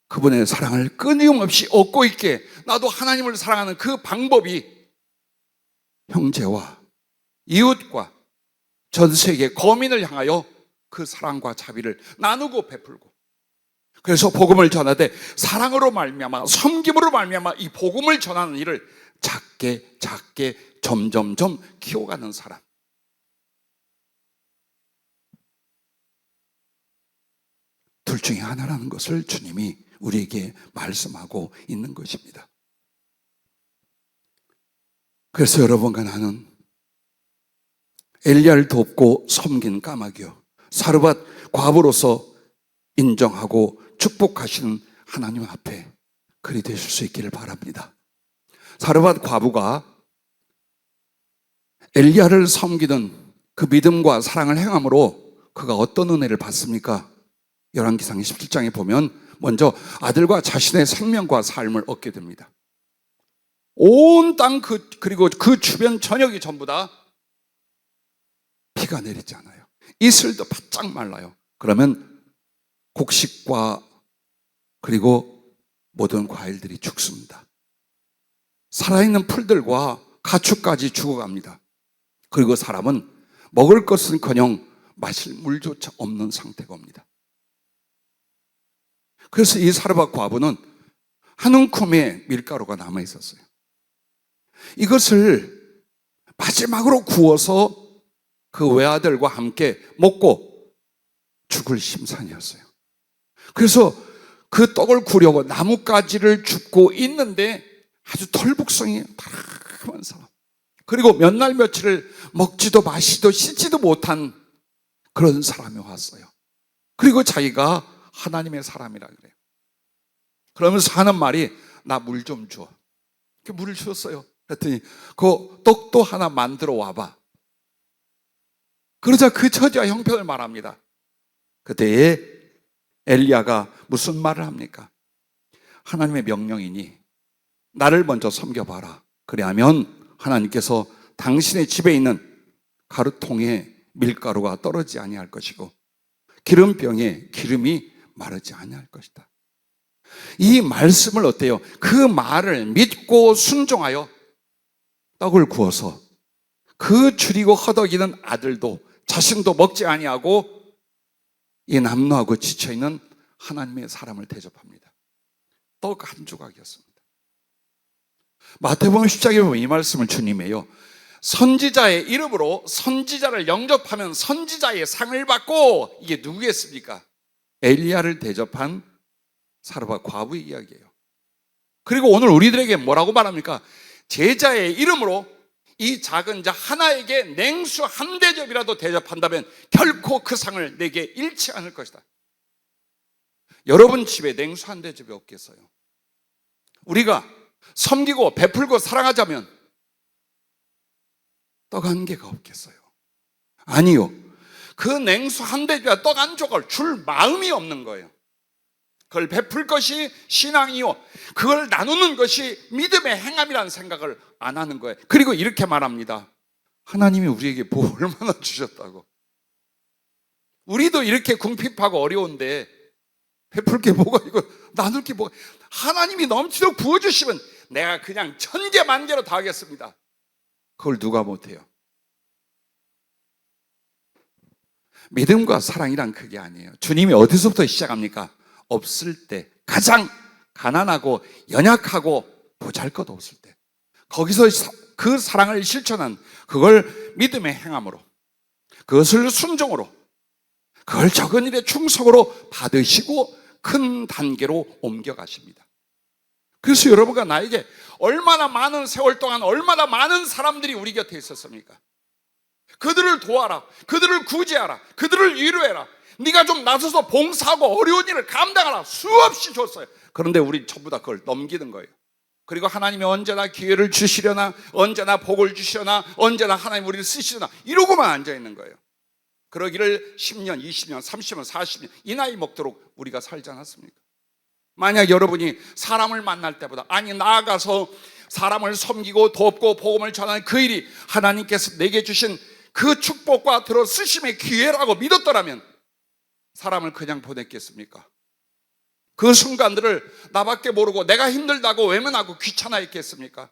A: 그분의 사랑을 끊임없이 얻고 있게, 나도 하나님을 사랑하는 그 방법이 형제와 이웃과 전 세계 거민을 향하여 그 사랑과 자비를 나누고 베풀고, 그래서 복음을 전하되 사랑으로 말미암아 섬김으로 말미암아 이 복음을 전하는 일을 작게 점점점 키워가는 사람. 둘 중에 하나라는 것을 주님이 우리에게 말씀하고 있는 것입니다. 그래서 여러분과 나는 엘리야를 돕고 섬긴 까마귀요, 사르밧 과부로서 인정하고 축복하시는 하나님 앞에 그리 되실 수 있기를 바랍니다. 사르밧 과부가 엘리야를 섬기던 그 믿음과 사랑을 행함으로 그가 어떤 은혜를 받습니까? 열왕기상 17장에 보면 먼저 아들과 자신의 생명과 삶을 얻게 됩니다. 온 땅 그리고 그 주변 전역이 전부 다 비가 내리지 않아요. 이슬도 바짝 말라요. 그러면 곡식과 그리고 모든 과일들이 죽습니다. 살아있는 풀들과 가축까지 죽어갑니다. 그리고 사람은 먹을 것은커녕 마실 물조차 없는 상태가 옵니다. 그래서 이 사르밧 과부는 한 움큼의 밀가루가 남아 있었어요. 이것을 마지막으로 구워서 그 외아들과 함께 먹고 죽을 심산이었어요. 그래서 그 떡을 구려고 나뭇가지를 줍고 있는데 아주 털복성이 다람한 사람, 그리고 몇 날 며칠을 먹지도 마시도 씻지도 못한 그런 사람이 왔어요. 그리고 자기가 하나님의 사람이라 그래요. 그러면서 하는 말이 나 물 좀 줘. 물을 줬어요. 그랬더니 그 떡도 하나 만들어 와봐. 그러자 그 처지와 형편을 말합니다. 그때에 엘리야가 무슨 말을 합니까? 하나님의 명령이니 나를 먼저 섬겨봐라. 그래야면 하나님께서 당신의 집에 있는 가루통에 밀가루가 떨어지지 아니할 것이고 기름병에 기름이 마르지 아니할 것이다. 이 말씀을 어때요? 그 말을 믿고 순종하여 떡을 구워서 그 줄이고 허덕이는 아들도 자신도 먹지 아니하고 이 남노하고 지쳐있는 하나님의 사람을 대접합니다. 떡 한 조각이었습니다. 마태복음 10장에 보면 이 말씀을 주님이에요. 선지자의 이름으로 선지자를 영접하면 선지자의 상을 받고, 이게 누구겠습니까? 엘리야를 대접한 사르밧 과부의 이야기예요. 그리고 오늘 우리들에게 뭐라고 말합니까? 제자의 이름으로 이 작은 자 하나에게 냉수 한 대접이라도 대접한다면 결코 그 상을 내게 잃지 않을 것이다. 여러분 집에 냉수 한 대접이 없겠어요? 우리가 섬기고 베풀고 사랑하자면 떡 한 개가 없겠어요? 아니요. 그 냉수 한 대접과 떡 한 조각을 줄 마음이 없는 거예요. 그걸 베풀 것이 신앙이요, 그걸 나누는 것이 믿음의 행함이라는 생각을 안 하는 거예요. 그리고 이렇게 말합니다. 하나님이 우리에게 뭐 얼마나 주셨다고. 우리도 이렇게 궁핍하고 어려운데 베풀 게 뭐가 있고 나눌 게 뭐가. 하나님이 넘치도록 부어주시면 내가 그냥 천개 만개로 다 하겠습니다. 그걸 누가 못해요? 믿음과 사랑이란 그게 아니에요. 주님이 어디서부터 시작합니까? 없을 때, 가장 가난하고 연약하고 보잘것 없을 때, 거기서 그 사랑을 실천한, 그걸 믿음의 행함으로, 그것을 순종으로, 그걸 적은 일에 충성으로 받으시고 큰 단계로 옮겨가십니다. 그래서 여러분과 나에게 얼마나 많은 세월 동안 얼마나 많은 사람들이 우리 곁에 있었습니까? 그들을 도와라, 그들을 구제하라, 그들을 위로해라, 네가 좀 나서서 봉사하고 어려운 일을 감당하라, 수없이 줬어요. 그런데 우리 전부 다 그걸 넘기는 거예요. 그리고 하나님이 언제나 기회를 주시려나, 언제나 복을 주시려나, 언제나 하나님 우리를 쓰시려나 이러고만 앉아있는 거예요. 그러기를 10년, 20년, 30년, 40년 이 나이 먹도록 우리가 살지 않았습니까? 만약 여러분이 사람을 만날 때보다, 아니 나아가서 사람을 섬기고 돕고 복음을 전하는 그 일이 하나님께서 내게 주신 그 축복과 들어 쓰심의 기회라고 믿었더라면 사람을 그냥 보냈겠습니까? 그 순간들을 나밖에 모르고 내가 힘들다고 외면하고 귀찮아했겠습니까?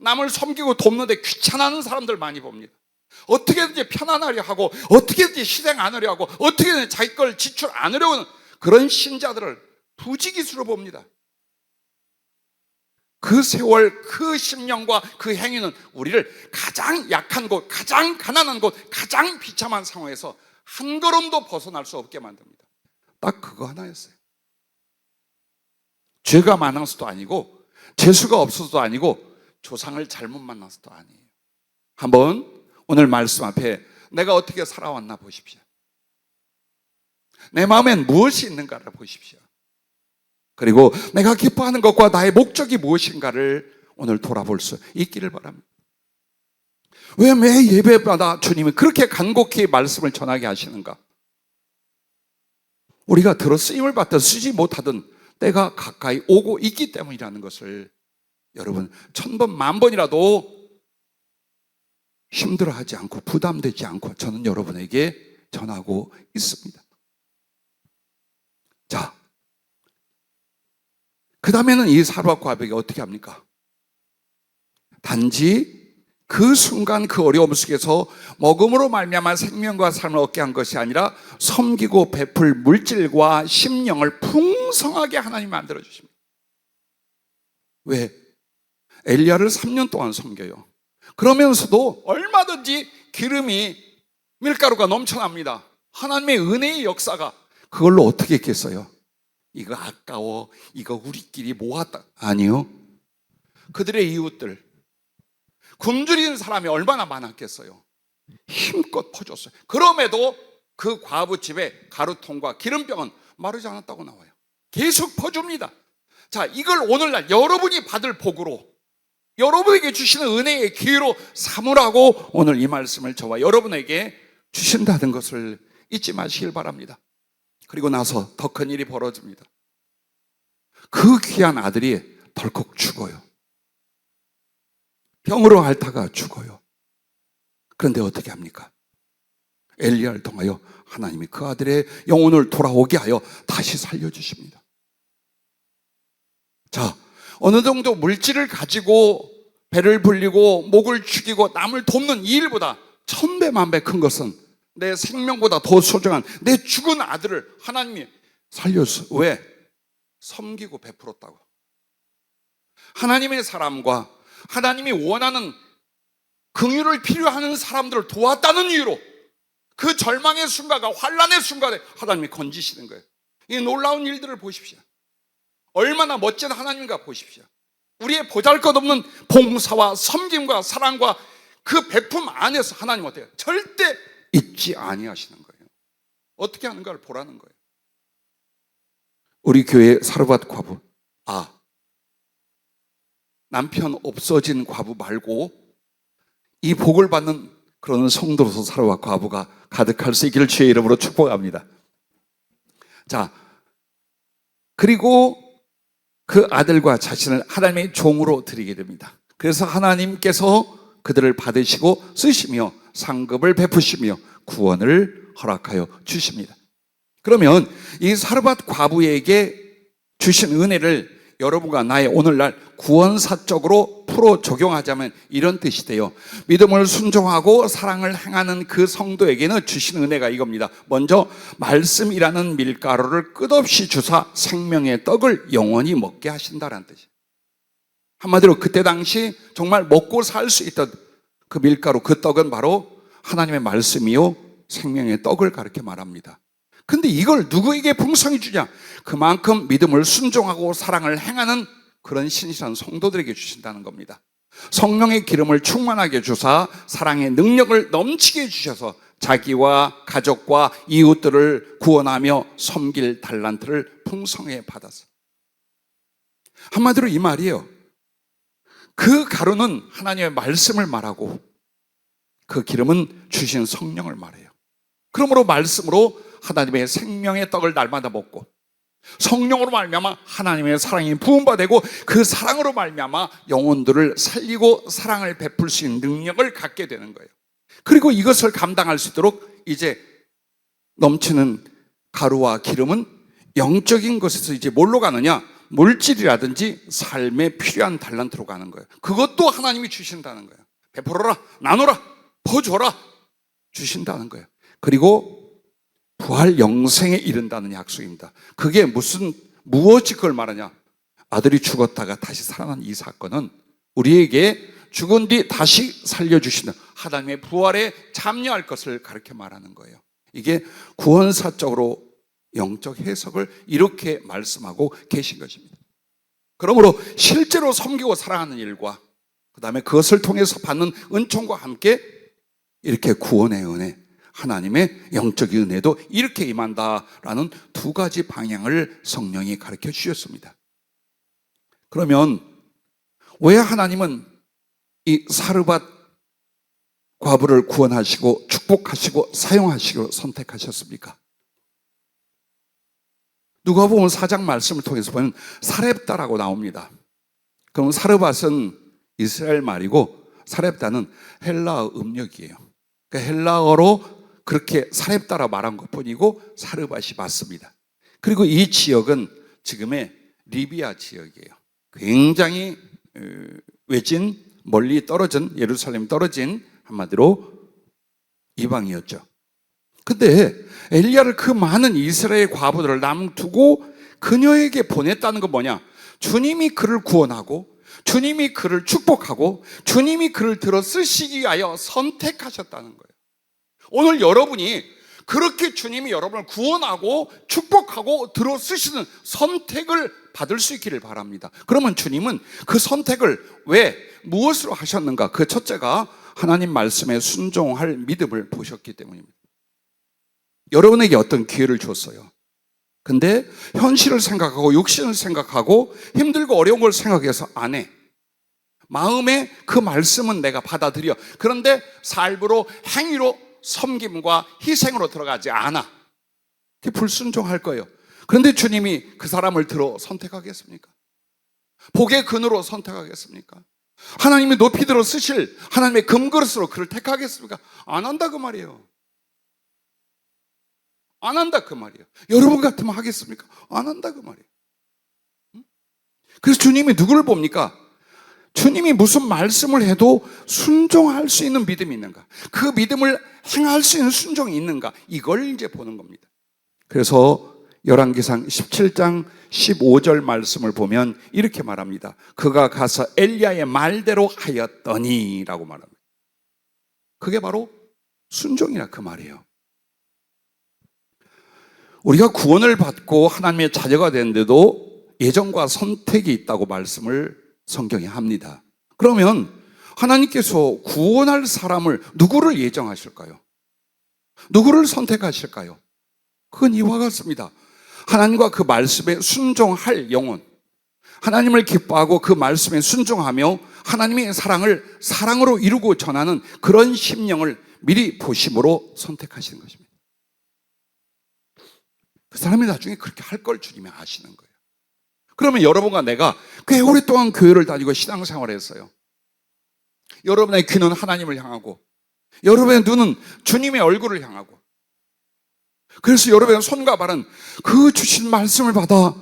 A: 남을 섬기고 돕는데 귀찮아하는 사람들 많이 봅니다. 어떻게든지 편안하려 하고, 어떻게든지 희생 안 하려 하고, 어떻게든지 자기 걸 지출 안 하려고 하는 그런 신자들을 부지기수로 봅니다. 그 세월, 그 10년과 그 행위는 우리를 가장 약한 곳, 가장 가난한 곳, 가장 비참한 상황에서 한 걸음도 벗어날 수 없게 만듭니다. 딱 그거 하나였어요. 죄가 많아서도 아니고, 재수가 없어서도 아니고, 조상을 잘못 만나서도 아니에요. 한번 오늘 말씀 앞에 내가 어떻게 살아왔나 보십시오. 내 마음엔 무엇이 있는가를 보십시오. 그리고 내가 기뻐하는 것과 나의 목적이 무엇인가를 오늘 돌아볼 수 있기를 바랍니다. 왜 매 예배마다 주님이 그렇게 간곡히 말씀을 전하게 하시는가? 우리가 들어 쓰임을 받든 쓰지 못하든 때가 가까이 오고 있기 때문이라는 것을 여러분 1000번, 10,000번이라도 힘들어하지 않고 부담되지 않고 저는 여러분에게 전하고 있습니다. 그 다음에는 이 사르밧 과부에게 어떻게 합니까? 단지 그 순간 그 어려움 속에서 먹음으로 말미암아 생명과 삶을 얻게 한 것이 아니라 섬기고 베풀 물질과 심령을 풍성하게 하나님이 만들어 주십니다. 왜? 엘리야를 3년 동안 섬겨요. 그러면서도 얼마든지 기름이 밀가루가 넘쳐납니다. 하나님의 은혜의 역사가 그걸로 어떻게 했겠어요? 이거 아까워, 이거 우리끼리 모았다. 아니요. 그들의 이웃들, 굶주린 사람이 얼마나 많았겠어요. 힘껏 퍼줬어요. 그럼에도 그 과부 집에 가루통과 기름병은 마르지 않았다고 나와요. 계속 퍼줍니다. 자, 이걸 오늘날 여러분이 받을 복으로, 여러분에게 주시는 은혜의 기회로 삼으라고 오늘 이 말씀을 저와 여러분에게 주신다는 것을 잊지 마시길 바랍니다. 그리고 나서 더 큰 일이 벌어집니다. 그 귀한 아들이 덜컥 죽어요. 병으로 앓다가 죽어요. 그런데 어떻게 합니까? 엘리야를 통하여 하나님이 그 아들의 영혼을 돌아오게 하여 다시 살려주십니다. 자, 어느 정도 물질을 가지고 배를 불리고 목을 죽이고 남을 돕는 이 일보다 1000배 만배 큰 것은 내 생명보다 더 소중한 내 죽은 아들을 하나님이 살려줬어요. 왜? 섬기고 베풀었다고. 하나님의 사람과 하나님이 원하는 긍휼을 필요하는 사람들을 도왔다는 이유로 그 절망의 순간과 환난의 순간에 하나님이 건지시는 거예요. 이 놀라운 일들을 보십시오. 얼마나 멋진 하나님인가 보십시오. 우리의 보잘것없는 봉사와 섬김과 사랑과 그 베품 안에서 하나님 어때요? 절대 잊지 아니하시는 거예요. 어떻게 하는가를 보라는 거예요. 우리 교회 사르밧 과부, 남편 없어진 과부 말고 이 복을 받는 그런 성도로서 사르밧 과부가 가득할 수 있기를 주의 이름으로 축복합니다. 자, 그리고 그 아들과 자신을 하나님의 종으로 드리게 됩니다. 그래서 하나님께서 그들을 받으시고 쓰시며 상급을 베푸시며 구원을 허락하여 주십니다. 그러면 이 사르밧 과부에게 주신 은혜를 여러분과 나의 오늘날 구원사적으로 풀어 적용하자면 이런 뜻이 돼요. 믿음을 순종하고 사랑을 행하는 그 성도에게는 주신 은혜가 이겁니다. 먼저 말씀이라는 밀가루를 끝없이 주사 생명의 떡을 영원히 먹게 하신다는 뜻이에요. 한마디로 그때 당시 정말 먹고 살 수 있던 그 밀가루, 그 떡은 바로 하나님의 말씀이요 생명의 떡을 가르쳐 말합니다. 근데 이걸 누구에게 풍성히 주냐? 그만큼 믿음을 순종하고 사랑을 행하는 그런 신실한 성도들에게 주신다는 겁니다. 성령의 기름을 충만하게 주사 사랑의 능력을 넘치게 주셔서 자기와 가족과 이웃들을 구원하며 섬길 달란트를 풍성하게 받았어요. 한마디로 이 말이에요. 그 가루는 하나님의 말씀을 말하고 그 기름은 주신 성령을 말해요. 그러므로 말씀으로 하나님의 생명의 떡을 날마다 먹고 성령으로 말미암아 하나님의 사랑이 부음받고 그 사랑으로 말미암아 영혼들을 살리고 사랑을 베풀 수 있는 능력을 갖게 되는 거예요. 그리고 이것을 감당할 수 있도록 이제 넘치는 가루와 기름은 영적인 것에서 이제 뭘로 가느냐? 물질이라든지 삶에 필요한 달란트로 가는 거예요. 그것도 하나님이 주신다는 거예요. 베풀어라, 나눠라, 퍼줘라 주신다는 거예요. 그리고 부활 영생에 이른다는 약속입니다. 그게 무엇이 그걸 말하냐? 아들이 죽었다가 다시 살아난 이 사건은 우리에게 죽은 뒤 다시 살려주시는 하나님의 부활에 참여할 것을 가르쳐 말하는 거예요. 이게 구원사적으로 영적 해석을 이렇게 말씀하고 계신 것입니다. 그러므로 실제로 섬기고 사랑하는 일과 그 다음에 그것을 통해서 받는 은총과 함께 이렇게 구원의 은혜, 하나님의 영적인 은혜도 이렇게 임한다라는 두 가지 방향을 성령이 가르쳐 주셨습니다. 그러면 왜 하나님은 이 사르밧 과부를 구원하시고 축복하시고 사용하시기로 선택하셨습니까? 누가복음 4장 말씀을 통해서 보면 사렙다라고 나옵니다. 그럼 사르밧은 이스라엘 말이고 사렙다는 헬라어 음력이에요. 그러니까 헬라어로 그렇게 사렙다라 말한 것뿐이고 사르밧이 맞습니다. 그리고 이 지역은 지금의 리비아 지역이에요. 굉장히 외진, 멀리 떨어진, 예루살렘 떨어진 한마디로 이방이었죠. 근데 엘리야를 그 많은 이스라엘 과부들을 남두고 그녀에게 보냈다는 건 뭐냐? 주님이 그를 구원하고 주님이 그를 축복하고 주님이 그를 들어 쓰시기 위하여 선택하셨다는 거예요. 오늘 여러분이 그렇게 주님이 여러분을 구원하고 축복하고 들어 쓰시는 선택을 받을 수 있기를 바랍니다. 그러면 주님은 그 선택을 왜, 무엇으로 하셨는가? 그 첫째가 하나님 말씀에 순종할 믿음을 보셨기 때문입니다. 여러분에게 어떤 기회를 줬어요. 근데 현실을 생각하고 육신을 생각하고 힘들고 어려운 걸 생각해서 안 해. 마음에 그 말씀은 내가 받아들여. 그런데 삶으로, 행위로, 섬김과 희생으로 들어가지 않아. 불순종할 거예요. 그런데 주님이 그 사람을 들어 선택하겠습니까? 복의 근으로 선택하겠습니까? 하나님이 높이 들어 쓰실 하나님의 금그릇으로 그를 택하겠습니까? 안 한다 그 말이에요. 안 한다 그 말이에요. 여러분 같으면 하겠습니까? 안 한다 그 말이에요. 그래서 주님이 누구를 봅니까? 주님이 무슨 말씀을 해도 순종할 수 있는 믿음이 있는가? 그 믿음을 행할 수 있는 순종이 있는가? 이걸 이제 보는 겁니다. 그래서 열왕기상 17장 15절 말씀을 보면 이렇게 말합니다. 그가 가서 엘리야의 말대로 하였더니 라고 말합니다. 그게 바로 순종이라 그 말이에요. 우리가 구원을 받고 하나님의 자녀가 되는데도 예정과 선택이 있다고 말씀을 성경에 합니다. 그러면 하나님께서 구원할 사람을 누구를 예정하실까요? 누구를 선택하실까요? 그건 이와 같습니다. 하나님과 그 말씀에 순종할 영혼, 하나님을 기뻐하고 그 말씀에 순종하며 하나님의 사랑을 사랑으로 이루고 전하는 그런 심령을 미리 보심으로 선택하시는 것입니다. 그 사람이 나중에 그렇게 할 걸 주님이 아시는 거예요. 그러면 여러분과 내가 꽤 오랫동안 교회를 다니고 신앙생활을 했어요. 여러분의 귀는 하나님을 향하고 여러분의 눈은 주님의 얼굴을 향하고, 그래서 여러분의 손과 발은 그 주신 말씀을 받아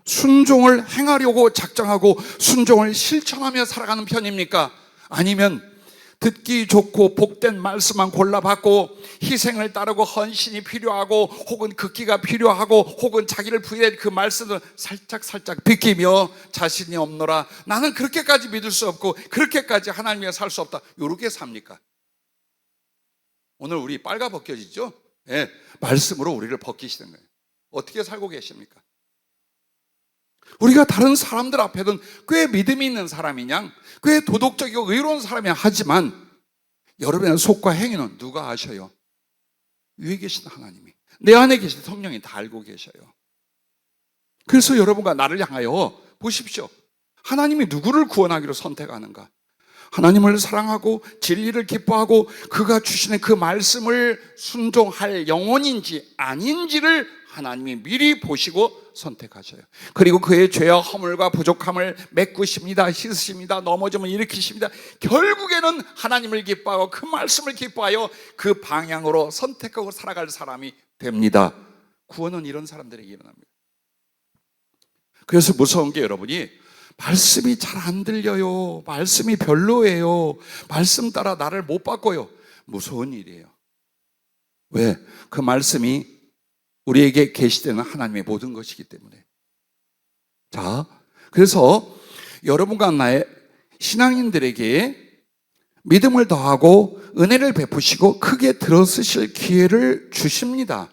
A: 순종을 행하려고 작정하고 순종을 실천하며 살아가는 편입니까? 아니면 듣기 좋고 복된 말씀만 골라받고 희생을 따르고 헌신이 필요하고 혹은 극기가 필요하고 혹은 자기를 부인할 그 말씀을 살짝 비키며 자신이 없노라, 나는 그렇게까지 믿을 수 없고 그렇게까지 하나님 위해 살 수 없다, 이렇게 삽니까? 오늘 우리 빨가 벗겨지죠? 예, 말씀으로 우리를 벗기시는 거예요. 어떻게 살고 계십니까? 우리가 다른 사람들 앞에는 꽤 믿음이 있는 사람이냐, 꽤 도덕적이고 의로운 사람이야 하지만 여러분의 속과 행위는 누가 아셔요? 위에 계신 하나님이, 내 안에 계신 성령이 다 알고 계셔요. 그래서 여러분과 나를 향하여 보십시오. 하나님이 누구를 구원하기로 선택하는가? 하나님을 사랑하고 진리를 기뻐하고 그가 주시는 그 말씀을 순종할 영혼인지 아닌지를 하나님이 미리 보시고 선택하셔요. 그리고 그의 죄와 허물과 부족함을 메꾸십니다. 씻으십니다. 넘어지면 일으키십니다. 결국에는 하나님을 기뻐하고 그 말씀을 기뻐하여 그 방향으로 선택하고 살아갈 사람이 됩니다. 구원은 이런 사람들에게 일어납니다. 그래서 무서운 게 여러분이 말씀이 잘 안 들려요, 말씀이 별로예요, 말씀 따라 나를 못 바꿔요, 무서운 일이에요. 왜? 그 말씀이 우리에게 계시되는 하나님의 모든 것이기 때문에. 자, 그래서 여러분과 나의 신앙인들에게 믿음을 더하고 은혜를 베푸시고 크게 들어쓰실 기회를 주십니다.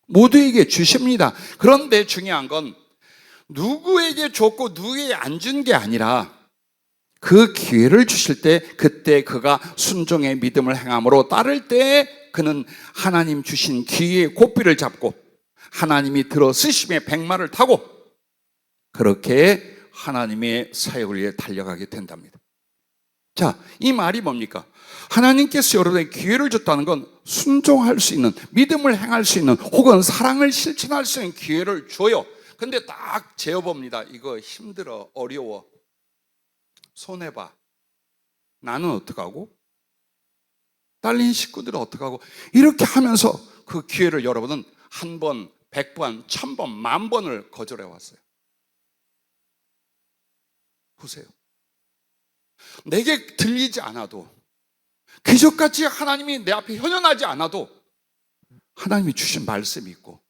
A: 모두에게 주십니다. 그런데 중요한 건 누구에게 줬고 누구에게 안 준 게 아니라 그 기회를 주실 때 그때 그가 순종의 믿음을 행함으로 따를 때 그는 하나님 주신 기회의 고삐를 잡고 하나님이 들어 쓰심의 백마를 타고 그렇게 하나님의 사역을 위해 달려가게 된답니다. 자, 이 말이 뭡니까? 하나님께서 여러분에게 기회를 줬다는 건 순종할 수 있는, 믿음을 행할 수 있는 혹은 사랑을 실천할 수 있는 기회를 줘요. 근데 딱 재어봅니다. 이거 힘들어, 어려워, 손해봐, 나는 어떡하고? 딸린 식구들은 어떡하고? 이렇게 하면서 그 기회를 여러분은 한 번, 100번, 1000번, 10,000번을 거절해 왔어요. 보세요. 내게 들리지 않아도, 기적같이 하나님이 내 앞에 현현하지 않아도 하나님이 주신 말씀이 있고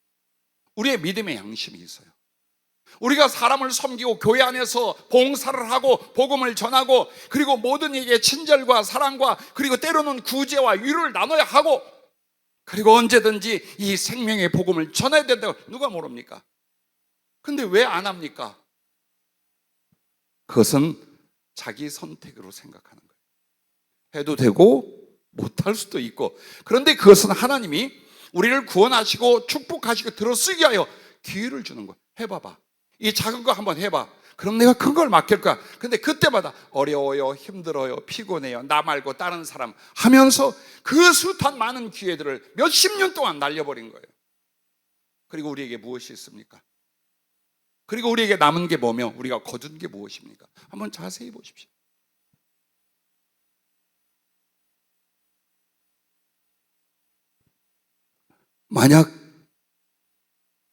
A: 우리의 믿음의 양심이 있어요. 우리가 사람을 섬기고 교회 안에서 봉사를 하고 복음을 전하고 그리고 모든 이에게 친절과 사랑과 그리고 때로는 구제와 위로를 나눠야 하고 그리고 언제든지 이 생명의 복음을 전해야 된다고 누가 모릅니까? 근데 왜 안 합니까? 그것은 자기 선택으로 생각하는 거예요. 해도 되고 못할 수도 있고, 그런데 그것은 하나님이 우리를 구원하시고 축복하시고 들어쓰기 위하여 기회를 주는 거예요. 해봐봐. 이 작은 거 한번 해봐. 그럼 내가 큰 걸 맡길 거야. 근데 그때마다 어려워요, 힘들어요, 피곤해요, 나 말고 다른 사람 하면서 그 숱한 많은 기회들을 몇십 년 동안 날려버린 거예요. 그리고 우리에게 무엇이 있습니까? 그리고 우리에게 남은 게 뭐며 우리가 거둔 게 무엇입니까? 한번 자세히 보십시오. 만약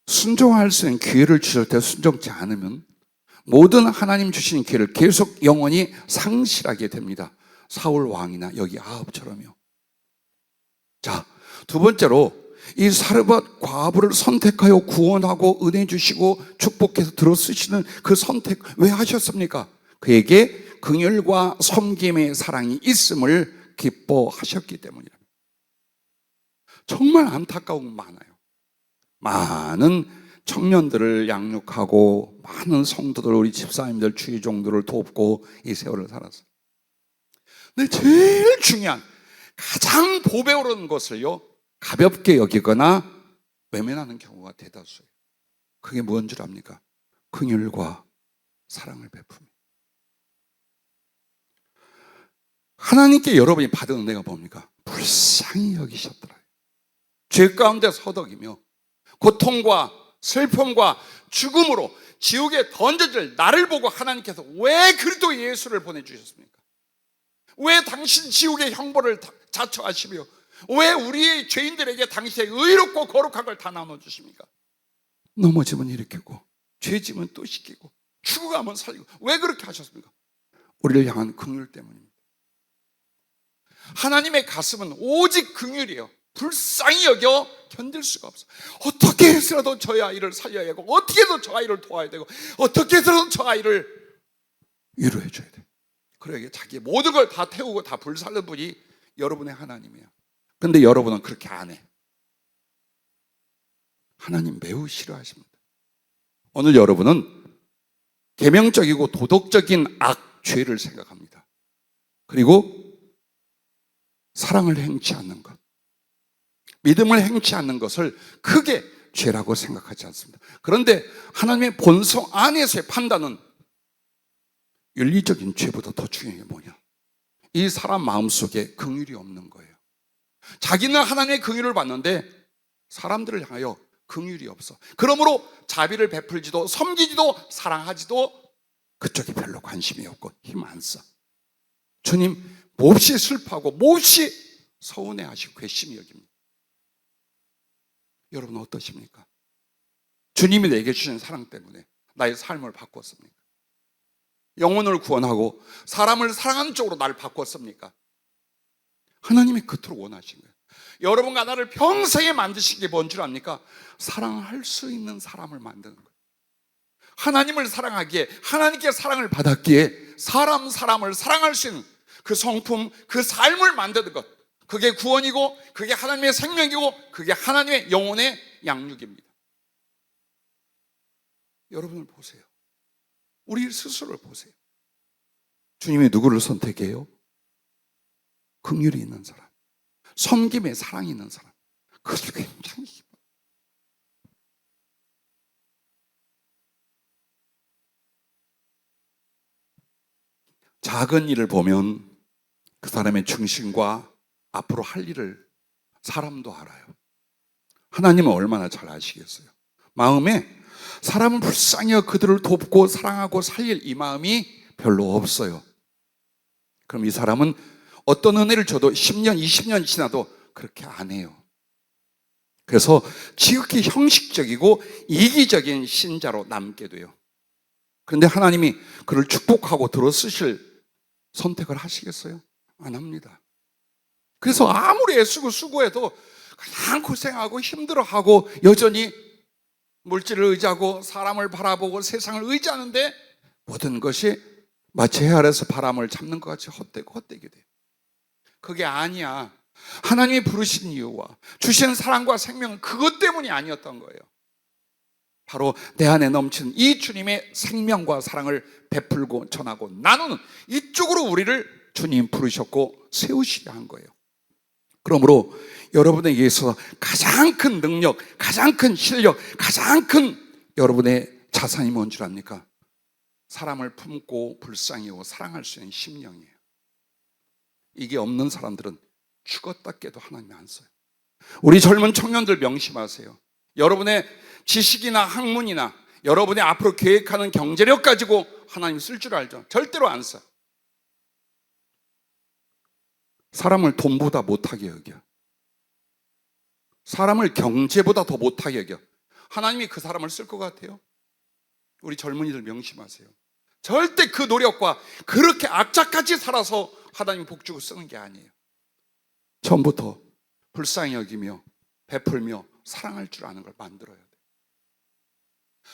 A: 순종할 수 있는 기회를 주실 때 순종치 않으면 모든 하나님 주신 기회를 계속 영원히 상실하게 됩니다. 사울 왕이나 여기 아합처럼요. 자, 두 번째로 이 사르밧 과부를 선택하여 구원하고 은혜 주시고 축복해서 들어쓰시는 그 선택 왜 하셨습니까? 그에게 긍휼과 섬김의 사랑이 있음을 기뻐하셨기 때문이랍니다. 정말 안타까운 건 많아요. 많은 청년들을 양육하고 많은 성도들, 우리 집사님들, 주의종들을 돕고 이 세월을 살았어요. 근데 제일 중요한 가장 보배 오르는 것을요 가볍게 여기거나 외면하는 경우가 대다수예요. 그게 뭔 줄 압니까? 긍휼과 사랑을 베푸며 하나님께 여러분이 받은 은혜가 뭡니까? 불쌍히 여기셨더라. 죄 가운데 서덕이며 고통과 슬픔과 죽음으로 지옥에 던져질 나를 보고 하나님께서 왜 그리스도 예수를 보내주셨습니까? 왜 당신 지옥의 형벌을 자처하시며 왜 우리의 죄인들에게 당신의 의롭고 거룩한 걸 다 나눠주십니까? 넘어지면 일으키고 죄지면 또 시키고 죽어가면 살리고 왜 그렇게 하셨습니까? 우리를 향한 긍휼 때문입니다. 하나님의 가슴은 오직 긍휼이에요. 불쌍히 여겨 견딜 수가 없어. 어떻게 해서라도 저 아이를 살려야 하고 어떻게 해서도 저 아이를 도와야 되고 어떻게 해서도 저 아이를 위로해 줘야 돼. 그러기에 자기의 모든 걸 다 태우고 다 불살른 분이 여러분의 하나님이에요. 근데 여러분은 그렇게 안 해. 하나님 매우 싫어하십니다. 오늘 여러분은 계명적이고 도덕적인 죄를 생각합니다. 그리고 사랑을 행치 않는 것, 믿음을 행치 않는 것을 크게 죄라고 생각하지 않습니다. 그런데 하나님의 본성 안에서의 판단은 윤리적인 죄보다 더 중요한 게 뭐냐? 이 사람 마음속에 긍휼이 없는 거예요. 자기는 하나님의 긍휼을 받는데 사람들을 향하여 긍휼이 없어. 그러므로 자비를 베풀지도 섬기지도 사랑하지도 그쪽에 별로 관심이 없고 힘 안 써. 주님 몹시 슬퍼하고 몹시 서운해하시고 괘씸히 여깁니다. 여러분 어떠십니까? 주님이 내게 주신 사랑 때문에 나의 삶을 바꿨습니까? 영혼을 구원하고 사람을 사랑하는 쪽으로 나를 바꿨습니까? 하나님이 그토록 원하신 거예요. 여러분과 나를 평생에 만드신 게 뭔 줄 압니까? 사랑할 수 있는 사람을 만드는 거예요. 하나님을 사랑하기에 하나님께 사랑을 받았기에 사람을 사랑할 수 있는 그 성품, 그 삶을 만드는 것, 그게 구원이고 그게 하나님의 생명이고 그게 하나님의 영혼의 양육입니다. 여러분을 보세요. 우리 스스로를 보세요. 주님이 누구를 선택해요? 긍휼이 있는 사람, 섬김에 사랑이 있는 사람. 그것이 굉장히 힘들어요. 작은 일을 보면 그 사람의 중심과 앞으로 할 일을 사람도 알아요. 하나님은 얼마나 잘 아시겠어요? 마음에 사람을 불쌍히 여겨 그들을 돕고 사랑하고 살릴 이 마음이 별로 없어요. 그럼 이 사람은 어떤 은혜를 줘도 10년, 20년 지나도 그렇게 안 해요. 그래서 지극히 형식적이고 이기적인 신자로 남게 돼요. 그런데 하나님이 그를 축복하고 들어 쓰실 선택을 하시겠어요? 안 합니다. 그래서 아무리 애쓰고 수고해도 그냥 고생하고 힘들어하고 여전히 물질을 의지하고 사람을 바라보고 세상을 의지하는데 모든 것이 마치 해 아래서 바람을 잡는 것 같이 헛되게 돼요. 그게 아니야. 하나님이 부르신 이유와 주신 사랑과 생명은 그것 때문이 아니었던 거예요. 바로 내 안에 넘치는 이 주님의 생명과 사랑을 베풀고 전하고 나누는 이쪽으로 우리를 주님 부르셨고 세우시게 한 거예요. 그러므로 여러분에게 있어서 가장 큰 능력, 가장 큰 실력, 가장 큰 여러분의 자산이 뭔 줄 압니까? 사람을 품고 불쌍히고 사랑할 수 있는 심령이에요. 이게 없는 사람들은 죽었다 깨도 하나님이 안 써요. 우리 젊은 청년들 명심하세요. 여러분의 지식이나 학문이나 여러분의 앞으로 계획하는 경제력 가지고 하나님 쓸 줄 알죠? 절대로 안 써. 사람을 돈보다 못하게 여겨. 사람을 경제보다 더 못하게 여겨. 하나님이 그 사람을 쓸 것 같아요? 우리 젊은이들 명심하세요. 절대 그 노력과 그렇게 악착같이 살아서 하나님 복 주고 쓰는 게 아니에요. 처음부터 불쌍히 여기며 베풀며 사랑할 줄 아는 걸 만들어야 돼요.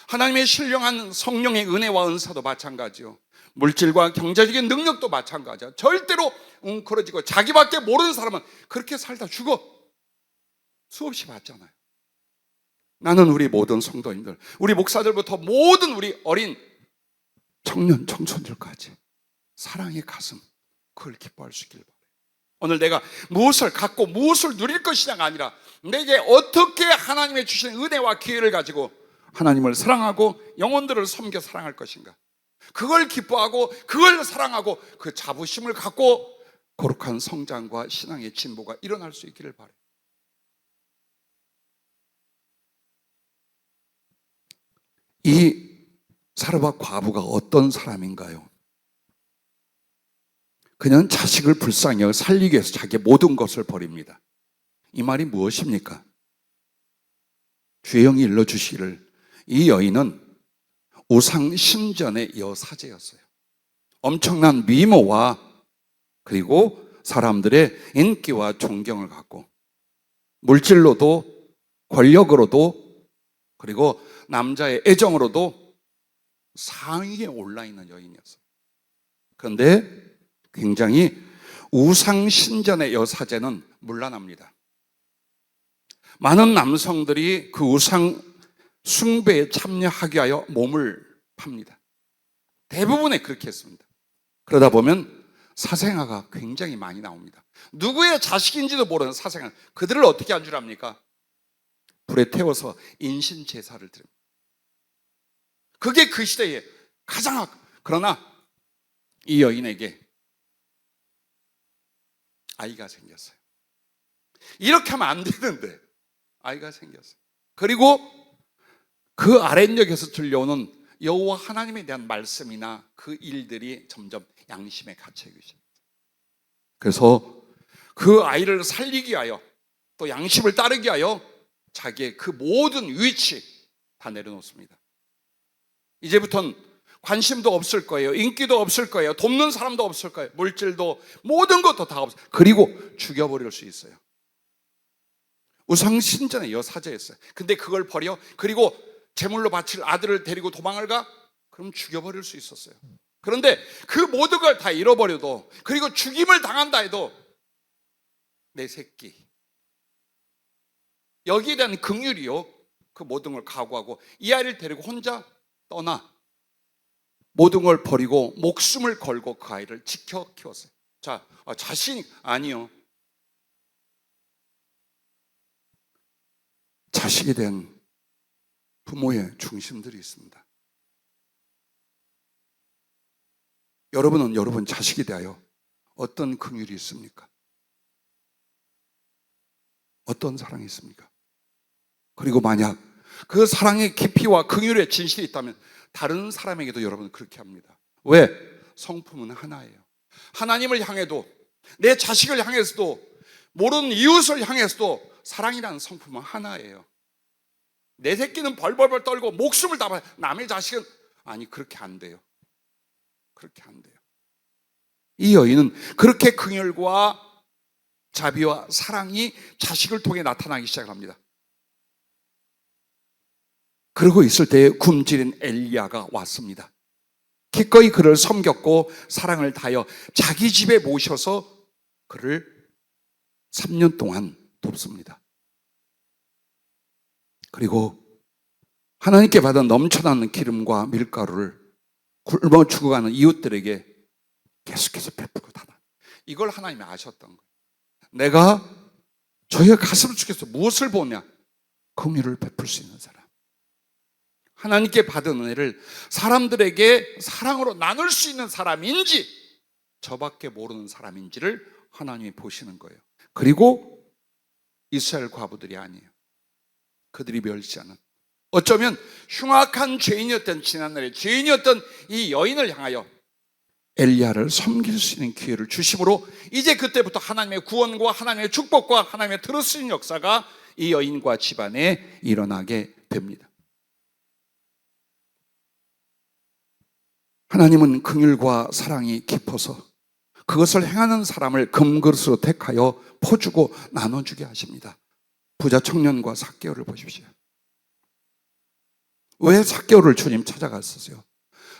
A: 하나님의 신령한 성령의 은혜와 은사도 마찬가지요. 물질과 경제적인 능력도 마찬가지야. 절대로 웅크러지고 자기밖에 모르는 사람은 그렇게 살다 죽어. 수없이 봤잖아요. 나는 우리 모든 성도님들, 우리 목사들부터 모든 우리 어린 청년, 청소년들까지 사랑의 가슴, 그걸 기뻐할 수 있길 바라요. 오늘 내가 무엇을 갖고 무엇을 누릴 것이냐가 아니라 내게 어떻게 하나님의 주신 은혜와 기회를 가지고 하나님을 사랑하고 영혼들을 섬겨 사랑할 것인가, 그걸 기뻐하고 그걸 사랑하고 그 자부심을 갖고 거룩한 성장과 신앙의 진보가 일어날 수 있기를 바라요. 이 사르밧 과부가 어떤 사람인가요? 그녀는 자식을 불쌍히 여겨 살리기 위해서 자기의 모든 것을 버립니다. 이 말이 무엇입니까? 주의 영이 일러주시기를 이 여인은 우상 신전의 여사제였어요. 엄청난 미모와 그리고 사람들의 인기와 존경을 갖고 물질로도 권력으로도 그리고 남자의 애정으로도 상위에 올라있는 여인이었어요. 그런데 굉장히 우상 신전의 여사제는 문란합니다. 많은 남성들이 그 우상 숭배에 참여하기 위하여 몸을 팝니다. 대부분에 그렇게 했습니다. 그러다 보면 사생아가 굉장히 많이 나옵니다. 누구의 자식인지도 모르는 사생아, 그들을 어떻게 한 줄 압니까? 불에 태워서 인신 제사를 드립니다. 그게 그 시대에 가장 그러나 이 여인에게 아이가 생겼어요. 이렇게 하면 안 되는데 아이가 생겼어요. 그리고 그 아랫역에서 들려오는 여호와 하나님에 대한 말씀이나 그 일들이 점점 양심에 갇혀있기 시작합니다. 그래서 그 아이를 살리기 위하여 또 양심을 따르기 위하여 자기의 그 모든 위치 다 내려놓습니다. 이제부터는 관심도 없을 거예요. 인기도 없을 거예요. 돕는 사람도 없을 거예요. 물질도 모든 것도 다 없어요. 그리고 죽여버릴 수 있어요. 우상신전의 여사제였어요. 근데 그걸 버려 그리고 제물로 바칠 아들을 데리고 도망을 가? 그럼 죽여버릴 수 있었어요. 그런데 그 모든 걸 다 잃어버려도 그리고 죽임을 당한다 해도 내 새끼 여기에 대한 긍휼이요, 그 모든 걸 각오하고 이 아이를 데리고 혼자 떠나 모든 걸 버리고 목숨을 걸고 그 아이를 지켜 키웠어요. 자, 자신이 아니요. 자식에 대한 부모의 중심들이 있습니다. 여러분은 여러분 자식에 대하여 어떤 긍휼이 있습니까? 어떤 사랑이 있습니까? 그리고 만약 그 사랑의 깊이와 긍휼의 진실이 있다면 다른 사람에게도 여러분은 그렇게 합니다. 왜? 성품은 하나예요. 하나님을 향해도 내 자식을 향해서도 모르는 이웃을 향해서도 사랑이라는 성품은 하나예요. 내 새끼는 벌벌벌 떨고 목숨을 다 봐. 남의 자식은 아니, 그렇게 안 돼요. 그렇게 안 돼요. 이 여인은 그렇게 긍휼과 자비와 사랑이 자식을 통해 나타나기 시작합니다. 그러고 있을 때에 굶주린 엘리야가 왔습니다. 기꺼이 그를 섬겼고 사랑을 다하여 자기 집에 모셔서 그를 3년 동안 돕습니다. 그리고 하나님께 받은 넘쳐나는 기름과 밀가루를 굶어 죽어가는 이웃들에게 계속해서 베풀고 다나. 이걸 하나님이 아셨던 거예요. 내가 저의 가슴 속에서 무엇을 보냐? 긍휼을 베풀 수 있는 사람. 하나님께 받은 은혜를 사람들에게 사랑으로 나눌 수 있는 사람인지 저밖에 모르는 사람인지를 하나님이 보시는 거예요. 그리고 이스라엘 과부들이 아니에요. 그들이 멸시하는, 어쩌면 흉악한 죄인이었던, 지난날의 죄인이었던 이 여인을 향하여 엘리야를 섬길 수 있는 기회를 주심으로 이제 그때부터 하나님의 구원과 하나님의 축복과 하나님의 들어쓰는 역사가 이 여인과 집안에 일어나게 됩니다. 하나님은 긍휼과 사랑이 깊어서 그것을 행하는 사람을 금그릇으로 택하여 퍼주고 나눠주게 하십니다. 부자 청년과 삭개오를 보십시오. 왜 삭개오를 주님 찾아갔었어요?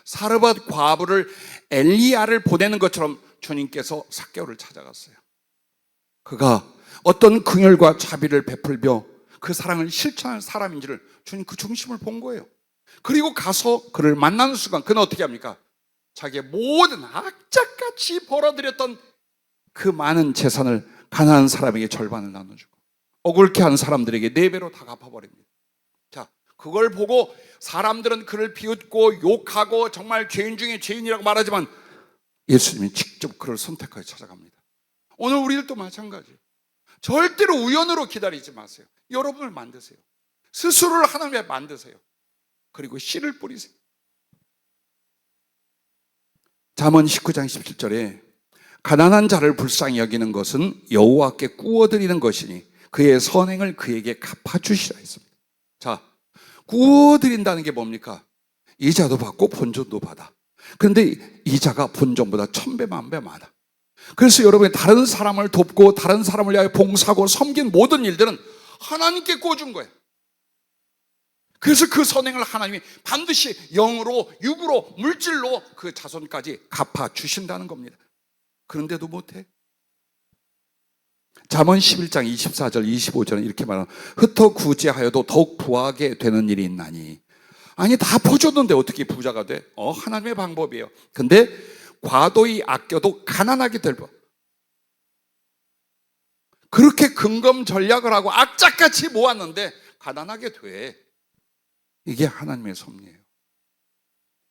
A: 사르밧 과부를 엘리야를 보내는 것처럼 주님께서 삭개오를 찾아갔어요. 그가 어떤 긍휼과 자비를 베풀며 그 사랑을 실천할 사람인지를 주님 그 중심을 본 거예요. 그리고 가서 그를 만나는 순간 그는 어떻게 합니까? 자기의 모든 악착같이 벌어들였던 그 많은 재산을 가난한 사람에게 절반을 나눠주고 억울케 한 사람들에게 4배로 다 갚아버립니다. 자, 그걸 보고 사람들은 그를 비웃고 욕하고 정말 죄인 중에 죄인이라고 말하지만 예수님이 직접 그를 선택하여 찾아갑니다. 오늘 우리들도 마찬가지예요. 절대로 우연으로 기다리지 마세요. 여러분을 만드세요. 스스로를 하나님에 만드세요. 그리고 씨를 뿌리세요. 잠언 19장 17절에 가난한 자를 불쌍히 여기는 것은 여호와께 구워드리는 것이니 그의 선행을 그에게 갚아주시라 했습니다. 자, 구워드린다는 게 뭡니까? 이자도 받고 본전도 받아. 그런데 이자가 본전보다 1000배 만배 많아. 그래서 여러분이 다른 사람을 돕고 다른 사람을 위하여 봉사하고 섬긴 모든 일들은 하나님께 꿔준 거예요. 그래서 그 선행을 하나님이 반드시 영으로, 육으로, 물질로 그 자손까지 갚아주신다는 겁니다. 그런데도 못해. 잠언 11장 24절 25절은 이렇게 말합니다. 흩어 구제하여도 더욱 부하게 되는 일이 있나니. 아니, 다 퍼줬는데 어떻게 부자가 돼? 하나님의 방법이에요. 근데 과도히 아껴도 가난하게 될 법. 그렇게 근검 전략을 하고 악착같이 모았는데 가난하게 돼. 이게 하나님의 섭리예요.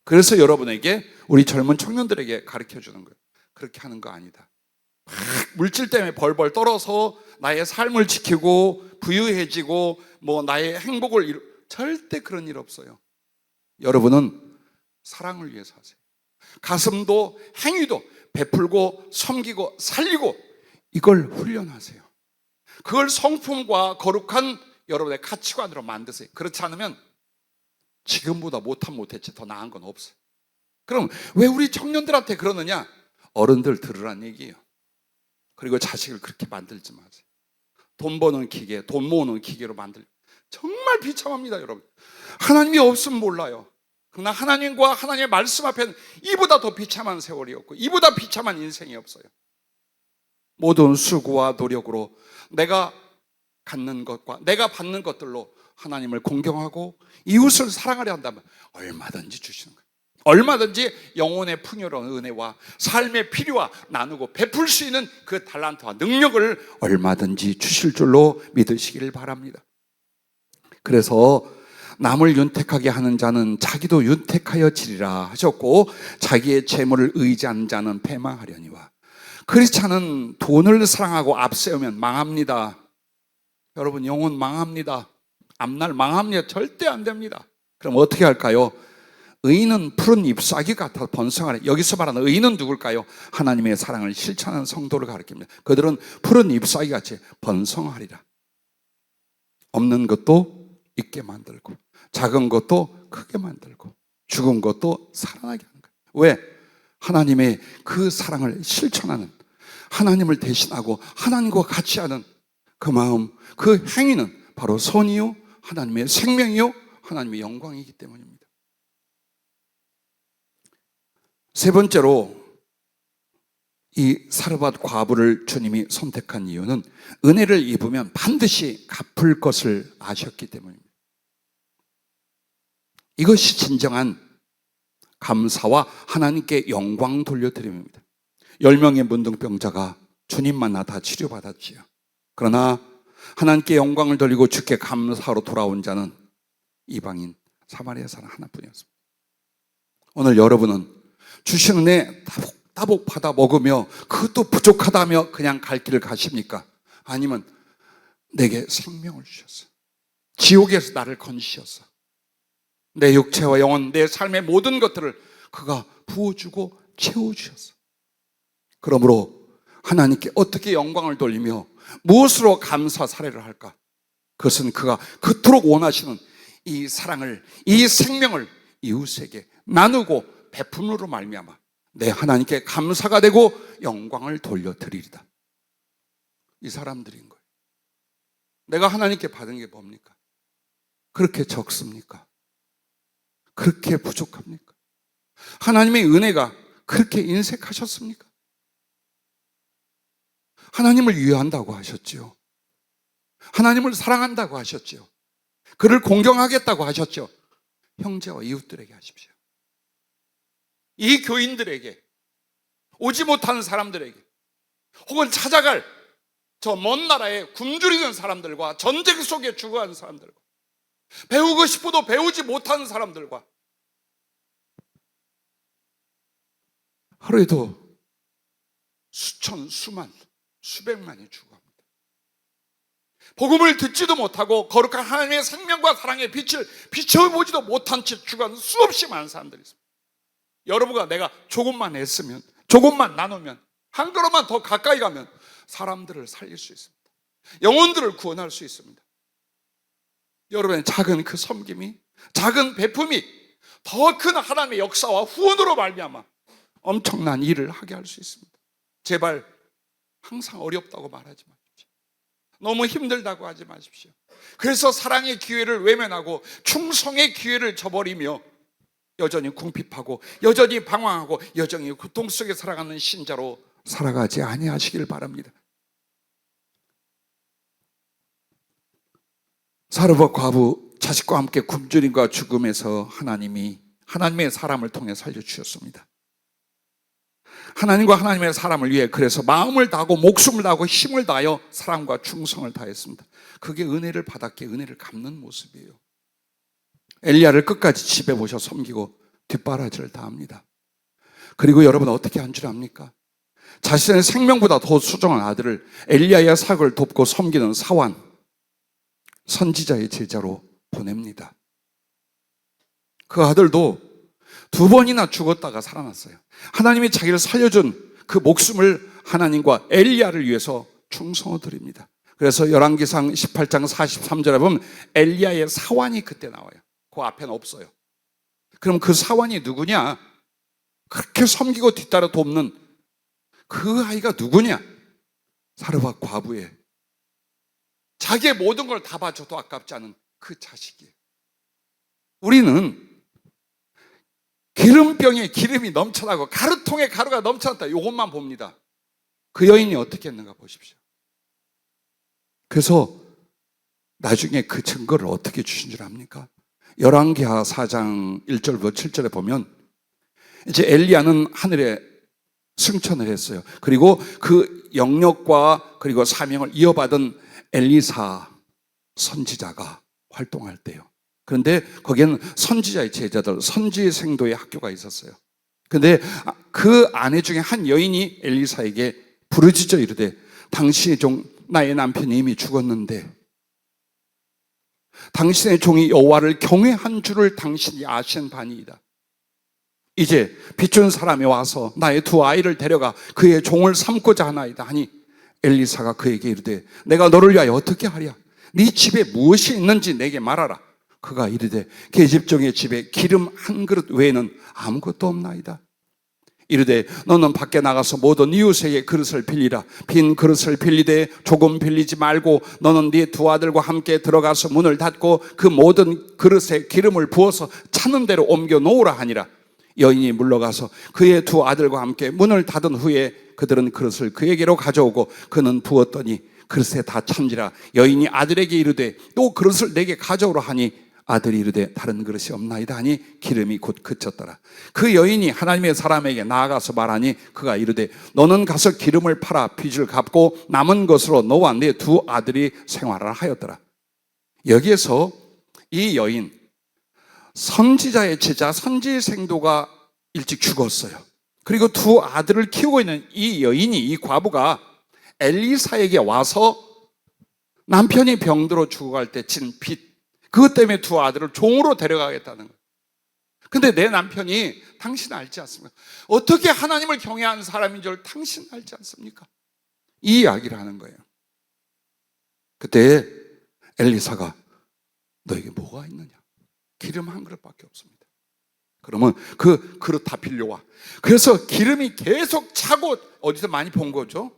A: 그래서 여러분에게, 우리 젊은 청년들에게 가르쳐 주는 거예요. 그렇게 하는 거 아니다. 막 물질 때문에 벌벌 떨어서 나의 삶을 지키고 부유해지고 나의 행복을 절대 그런 일 없어요. 여러분은 사랑을 위해서 하세요. 가슴도 행위도 베풀고 섬기고 살리고 이걸 훈련하세요. 그걸 성품과 거룩한 여러분의 가치관으로 만드세요. 그렇지 않으면 지금보다 못했지 더 나은 건 없어요. 그럼 왜 우리 청년들한테 그러느냐? 어른들 들으란 얘기예요. 그리고 자식을 그렇게 만들지 마세요. 돈 버는 기계, 돈 모으는 기계로 정말 비참합니다, 여러분. 하나님이 없으면 몰라요. 그러나 하나님과 하나님의 말씀 앞에는 이보다 더 비참한 세월이 없고 이보다 비참한 인생이 없어요. 모든 수고와 노력으로 내가 갖는 것과 내가 받는 것들로 하나님을 공경하고 이웃을 사랑하려 한다면 얼마든지 주시는 거예요. 얼마든지 영혼의 풍요로운 은혜와 삶의 필요와 나누고 베풀 수 있는 그 달란트와 능력을 얼마든지 주실 줄로 믿으시기를 바랍니다. 그래서 남을 윤택하게 하는 자는 자기도 윤택하여 지리라 하셨고 자기의 재물을 의지하는 자는 패망하려니와. 그렇지 않은 돈을 사랑하고 앞세우면 망합니다. 여러분, 영혼 망합니다. 앞날 망합니다. 절대 안 됩니다. 그럼 어떻게 할까요? 의인은 푸른 잎사귀 같아 번성하라. 여기서 말하는 의인은 누굴까요? 하나님의 사랑을 실천하는 성도를 가리킵니다. 그들은 푸른 잎사귀 같이 번성하리라. 없는 것도 있게 만들고 작은 것도 크게 만들고 죽은 것도 살아나게 하는 거예요. 왜? 하나님의 그 사랑을 실천하는, 하나님을 대신하고 하나님과 같이 하는 그 마음, 그 행위는 바로 선이요, 하나님의 생명이요, 하나님의 영광이기 때문입니다. 세 번째로 이 사르밧 과부를 주님이 선택한 이유는 은혜를 입으면 반드시 갚을 것을 아셨기 때문입니다. 이것이 진정한 감사와 하나님께 영광 돌려드림입니다. 10명의 문둥병자가 주님 만나 다 치료받았지요. 그러나 하나님께 영광을 돌리고 주께 감사로 돌아온 자는 이방인 사마리아 사람 하나뿐이었습니다. 오늘 여러분은 주신 은혜 따복 받아 먹으며 그것도 부족하다며 그냥 갈 길을 가십니까? 아니면 내게 생명을 주셨어, 지옥에서 나를 건지셨어, 내 육체와 영혼, 내 삶의 모든 것들을 그가 부어주고 채워주셨어. 그러므로 하나님께 어떻게 영광을 돌리며 무엇으로 감사 사례를 할까? 그것은 그가 그토록 원하시는 이 사랑을, 이 생명을 이웃에게 나누고 베품으로 말미암아 내 하나님께 감사가 되고 영광을 돌려드리리다. 이 사람들인 거예요. 내가 하나님께 받은 게 뭡니까? 그렇게 적습니까? 그렇게 부족합니까? 하나님의 은혜가 그렇게 인색하셨습니까? 하나님을 위한다고 하셨죠. 하나님을 사랑한다고 하셨죠. 그를 공경하겠다고 하셨죠. 형제와 이웃들에게 하십시오. 이 교인들에게, 오지 못하는 사람들에게, 혹은 찾아갈 저 먼 나라에 굶주리는 사람들과 전쟁 속에 죽어가는 사람들과 배우고 싶어도 배우지 못하는 사람들과 하루에도 수천, 수만, 수백만이 죽어갑니다. 복음을 듣지도 못하고 거룩한 하나님의 생명과 사랑의 빛을 비춰보지도 못한 채 죽어가는 수없이 많은 사람들이 있습니다. 여러분과 내가 조금만 애쓰면, 조금만 나누면, 한 걸음만 더 가까이 가면 사람들을 살릴 수 있습니다. 영혼들을 구원할 수 있습니다. 여러분의 작은 그 섬김이, 작은 베품이 더 큰 하나님의 역사와 후원으로 말미암아 엄청난 일을 하게 할 수 있습니다. 제발 항상 어렵다고 말하지 마십시오. 너무 힘들다고 하지 마십시오. 그래서 사랑의 기회를 외면하고 충성의 기회를 저버리며 여전히 궁핍하고 여전히 방황하고 여전히 고통 속에 살아가는 신자로 살아가지 아니하시길 바랍니다. 사르밧 과부 자식과 함께 굶주림과 죽음에서 하나님의 사람을 통해 살려주셨습니다. 하나님과 하나님의 사람을 위해 그래서 마음을 다하고 목숨을 다하고 힘을 다하여 사랑과 충성을 다했습니다. 그게 은혜를 받았기에 은혜를 갚는 모습이에요. 엘리야를 끝까지 집에 모셔 섬기고 뒷바라지를 다합니다. 그리고 여러분 어떻게 한 줄 압니까? 자신의 생명보다 더 소중한 아들을 엘리야의 사역을 돕고 섬기는 사환, 선지자의 제자로 보냅니다. 그 아들도 2번이나 죽었다가 살아났어요. 하나님이 자기를 살려준 그 목숨을 하나님과 엘리야를 위해서 충성을 드립니다. 그래서 열왕기상 18장 43절에 보면 엘리야의 사환이 그때 나와요. 그 앞에는 없어요. 그럼 그 사환이 누구냐? 그렇게 섬기고 뒤따라 돕는 그 아이가 누구냐? 사르밧 과부의 자기의 모든 걸 다 바쳐도 아깝지 않은 그 자식이에요. 우리는 기름병에 기름이 넘쳐나고 가루통에 가루가 넘쳐났다, 이것만 봅니다. 그 여인이 어떻게 했는가 보십시오. 그래서 나중에 그 증거를 어떻게 주신 줄 압니까? 열왕기하 4장 1절부터 7절에 보면 이제 엘리야는 하늘에 승천을 했어요. 그리고 그 영역과 그리고 사명을 이어받은 엘리사 선지자가 활동할 때요. 그런데 거기에는 선지자의 제자들, 선지의 생도의 학교가 있었어요. 그런데 그 아내 중에 한 여인이 엘리사에게 부르짖어 이르되 당신의 종 나의 남편이 이미 죽었는데 당신의 종이 여호와를 경외한 줄을 당신이 아시는 바니이다. 이제 빚준 사람이 와서 나의 2 아이를 데려가 그의 종을 삼고자 하나이다 하니 엘리사가 그에게 이르되 내가 너를 위하여 어떻게 하랴? 네 집에 무엇이 있는지 내게 말하라. 그가 이르되 계집종의 집에 기름 한 그릇 외에는 아무것도 없나이다. 이르되 너는 밖에 나가서 모든 이웃에게 그릇을 빌리라. 빈 그릇을 빌리되 조금 빌리지 말고 너는 네 두 아들과 함께 들어가서 문을 닫고 그 모든 그릇에 기름을 부어서 차는 대로 옮겨 놓으라 하니라. 여인이 물러가서 그의 두 아들과 함께 문을 닫은 후에 그들은 그릇을 그에게로 가져오고 그는 부었더니 그릇에 다 찬지라. 여인이 아들에게 이르되 또 그릇을 내게 가져오라 하니 아들이 이르되 다른 그릇이 없나이다 하니 기름이 곧 그쳤더라. 그 여인이 하나님의 사람에게 나아가서 말하니 그가 이르되 너는 가서 기름을 팔아 빚을 갚고 남은 것으로 너와 네 두 아들이 생활을 하였더라. 여기에서 이 여인, 선지자의 제자 선지 생도가 일찍 죽었어요. 그리고 두 아들을 키우고 있는 이 여인이, 이 과부가 엘리사에게 와서 남편이 병들어 죽어갈 때 진 빚, 그것 때문에 두 아들을 종으로 데려가겠다는 거예요. 근데 내 남편이 당신 알지 않습니까? 어떻게 하나님을 경외하는 사람인 줄 당신 알지 않습니까? 이 이야기를 하는 거예요. 그때 엘리사가 너에게 뭐가 있느냐? 기름 한 그릇밖에 없습니다. 그러면 그 그릇 다 빌려와. 그래서 기름이 계속 차고, 어디서 많이 본 거죠?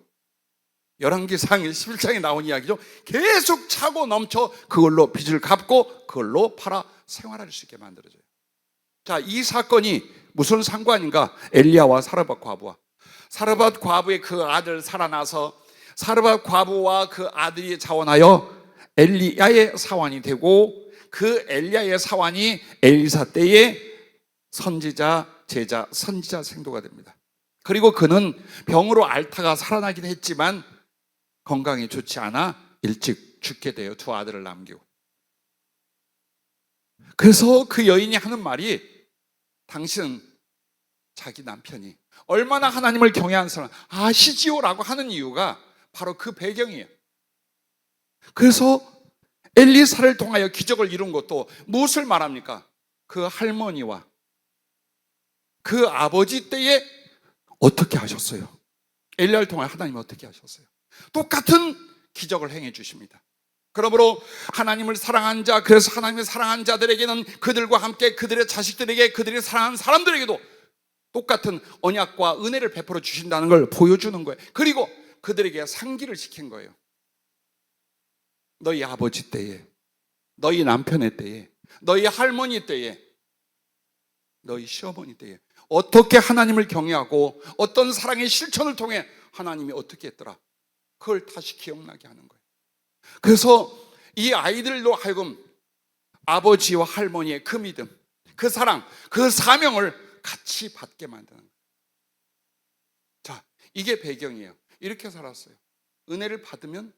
A: 열왕기상 11장에 나온 이야기죠. 계속 차고 넘쳐 그걸로 빚을 갚고 그걸로 팔아 생활할 수 있게 만들어져요. 자, 이 사건이 무슨 상관인가? 엘리야와 사르밧 과부와, 사르밧 과부의 그 아들 살아나서 사르밧 과부와 그 아들이 자원하여 엘리야의 사환이 되고, 그 엘리야의 사환이 엘리사 때의 선지자 제자, 선지자 생도가 됩니다. 그리고 그는 병으로 앓다가 살아나긴 했지만 건강이 좋지 않아 일찍 죽게 돼요. 두 아들을 남기고. 그래서 그 여인이 하는 말이, 당신은 자기 남편이 얼마나 하나님을 경외하는 사람 아시지요라고 하는 이유가 바로 그 배경이에요. 그래서 엘리사를 통하여 기적을 이룬 것도 무엇을 말합니까? 그 할머니와 그 아버지 때에 어떻게 하셨어요? 엘리야를 통하여 하나님이 어떻게 하셨어요? 똑같은 기적을 행해 주십니다. 그러므로 하나님을 사랑한 자, 그래서 하나님을 사랑한 자들에게는 그들과 함께 그들의 자식들에게, 그들이 사랑하는 사람들에게도 똑같은 언약과 은혜를 베풀어 주신다는 걸 보여주는 거예요. 그리고 그들에게 상기를 시킨 거예요. 너희 아버지 때에, 너희 남편의 때에, 너희 할머니 때에, 너희 시어머니 때에 어떻게 하나님을 경외하고 어떤 사랑의 실천을 통해 하나님이 어떻게 했더라, 그걸 다시 기억나게 하는 거예요. 그래서 이 아이들로 하여금 아버지와 할머니의 그 믿음, 그 사랑, 그 사명을 같이 받게 만드는 거예요. 자, 이게 배경이에요. 이렇게 살았어요. 은혜를 받으면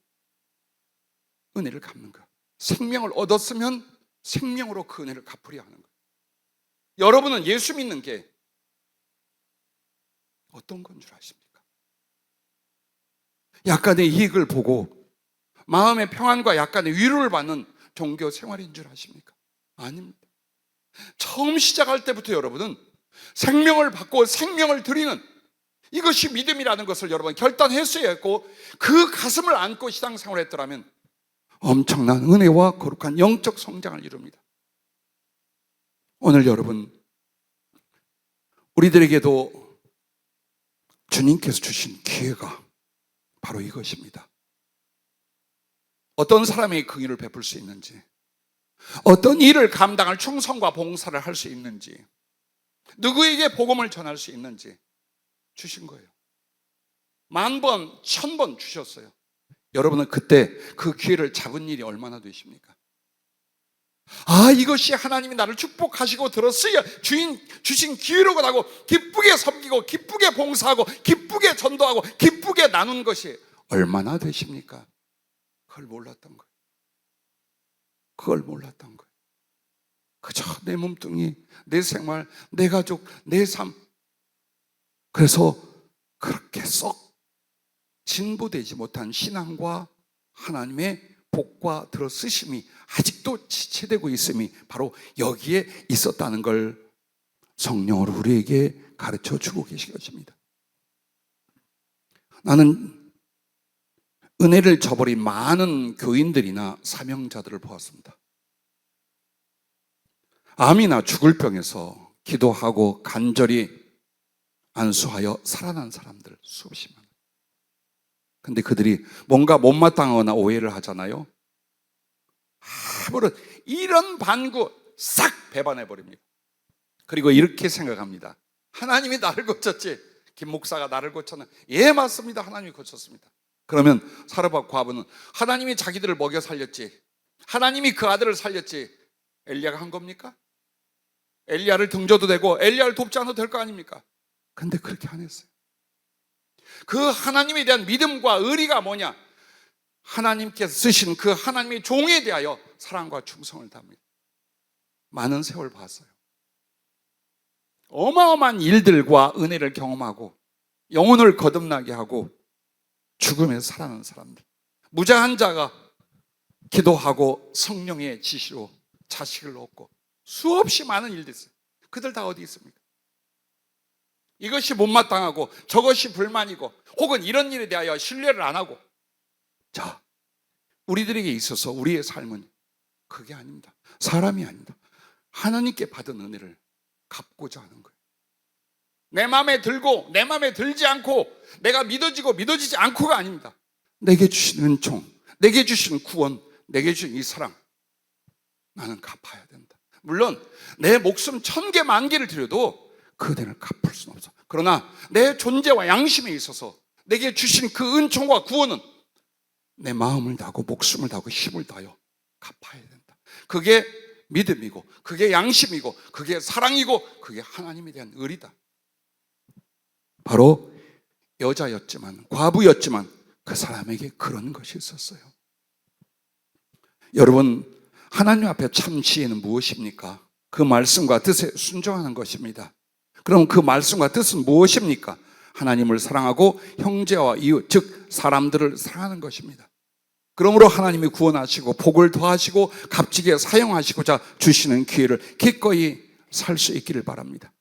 A: 은혜를 갚는 거예요. 생명을 얻었으면 생명으로 그 은혜를 갚으려 하는 거예요. 여러분은 예수 믿는 게 어떤 건 줄 아십니까? 약간의 이익을 보고 마음의 평안과 약간의 위로를 받는 종교 생활인 줄 아십니까? 아닙니다. 처음 시작할 때부터 여러분은 생명을 받고 생명을 드리는, 이것이 믿음이라는 것을 여러분 결단했어야 했고, 그 가슴을 안고 신앙생활을 했더라면 엄청난 은혜와 거룩한 영적 성장을 이룹니다. 오늘 여러분, 우리들에게도 주님께서 주신 기회가 바로 이것입니다. 어떤 사람에게 긍휼을 베풀 수 있는지, 어떤 일을 감당할 충성과 봉사를 할 수 있는지, 누구에게 복음을 전할 수 있는지 주신 거예요. 1000번, 1000번 주셨어요. 여러분은 그때 그 기회를 잡은 일이 얼마나 되십니까? 아, 이것이 하나님이 나를 축복하시고 들었어야 주신 기회로고 하고 기쁘게 섬기고 기쁘게 봉사하고 기쁘게 전도하고 기쁘게 나눈 것이 얼마나 되십니까? 그걸 몰랐던 거예요. 그걸 몰랐던 거예요. 그저 내 몸뚱이, 내 생활, 내 가족, 내 삶. 그래서 그렇게 썩 진보되지 못한 신앙과 하나님의 복과 들어쓰심이 아직도 지체되고 있음이 바로 여기에 있었다는 걸 성령으로 우리에게 가르쳐 주고 계신 것입니다. 나는 은혜를 저버린 많은 교인들이나 사명자들을 보았습니다. 암이나 죽을 병에서 기도하고 간절히 안수하여 살아난 사람들 수없이 많아요. 근데 그들이 뭔가 못마땅하거나 오해를 하잖아요. 아무런 이런 반구 싹 배반해버립니다. 그리고 이렇게 생각합니다. 하나님이 나를 고쳤지. 김 목사가 나를 고쳤나? 예, 맞습니다. 하나님이 고쳤습니다. 그러면 사르밧 과부는 하나님이 자기들을 먹여 살렸지, 하나님이 그 아들을 살렸지, 엘리야가 한 겁니까? 엘리야를 등져도 되고 엘리야를 돕지 않아도 될 거 아닙니까? 근데 그렇게 안 했어요. 그 하나님에 대한 믿음과 의리가 뭐냐? 하나님께서 쓰신 그 하나님의 종에 대하여 사랑과 충성을 다합니다. 많은 세월 봤어요. 어마어마한 일들과 은혜를 경험하고 영혼을 거듭나게 하고 죽음에서 살아난 사람들, 무장한 자가 기도하고 성령의 지시로 자식을 얻고 수없이 많은 일들이 있어요. 그들 다 어디 있습니까? 이것이 못마땅하고 저것이 불만이고 혹은 이런 일에 대하여 신뢰를 안 하고, 자, 우리들에게 있어서 우리의 삶은 그게 아닙니다. 사람이 아닙니다. 하나님께 받은 은혜를 갚고자 하는 거예요. 내 마음에 들고 내 마음에 들지 않고 내가 믿어지고 믿어지지 않고가 아닙니다. 내게 주신 은총, 내게 주신 구원, 내게 주신 이 사랑, 나는 갚아야 된다. 물론 내 목숨 1000개 만개를 드려도 그 은혜를 갚을 수는 없어. 그러나 내 존재와 양심에 있어서 내게 주신 그 은총과 구원은 내 마음을 다하고 목숨을 다하고 힘을 다하여 갚아야 된다. 그게 믿음이고 그게 양심이고 그게 사랑이고 그게 하나님에 대한 의리다. 바로 여자였지만, 과부였지만 그 사람에게 그런 것이 있었어요. 여러분, 하나님 앞에 참 지혜는 무엇입니까? 그 말씀과 뜻에 순종하는 것입니다. 그럼 그 말씀과 뜻은 무엇입니까? 하나님을 사랑하고 형제와 이웃, 즉 사람들을 사랑하는 것입니다. 그러므로 하나님이 구원하시고 복을 더하시고 값지게 사용하시고자 주시는 기회를 기꺼이 살 수 있기를 바랍니다.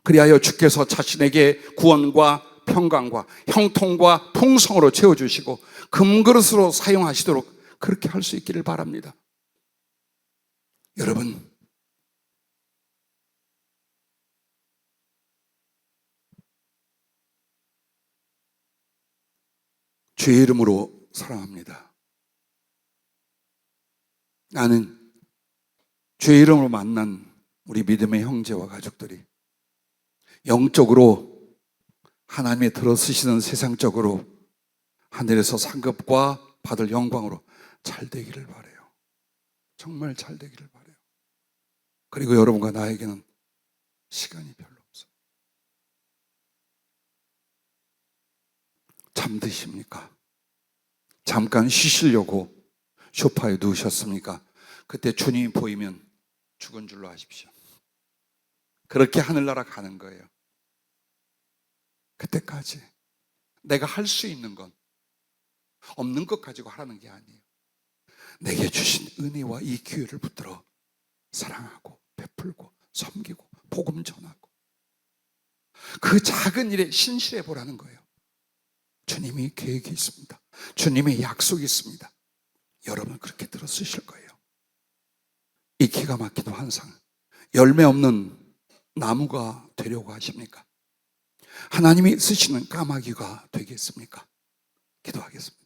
A: 그리하여 주께서 자신에게 구원과 평강과 형통과 풍성으로 채워주시고 금그릇으로 사용하시도록 그렇게 할 수 있기를 바랍니다. 여러분, 주의 이름으로 사랑합니다. 나는 주의 이름으로 만난 우리 믿음의 형제와 가족들이 영적으로 하나님의 들어쓰시는 세상적으로 하늘에서 상급과 받을 영광으로 잘 되기를 바라요. 정말 잘 되기를 바라요. 그리고 여러분과 나에게는 시간이 별로 없어요. 잠드십니까? 잠깐 쉬시려고 소파에 누우셨습니까? 그때 주님이 보이면 죽은 줄로 아십시오. 그렇게 하늘나라 가는 거예요. 그때까지 내가 할 수 있는 건 없는 것 가지고 하라는 게 아니에요. 내게 주신 은혜와 이 기회를 붙들어 사랑하고 베풀고 섬기고 복음 전하고 그 작은 일에 신실해 보라는 거예요. 주님이 계획이 있습니다. 주님의 약속이 있습니다. 여러분 그렇게 들어쓰실 거예요. 이 기가 막히는 환상, 열매 없는 나무가 되려고 하십니까? 하나님이 쓰시는 까마귀가 되겠습니까? 기도하겠습니다.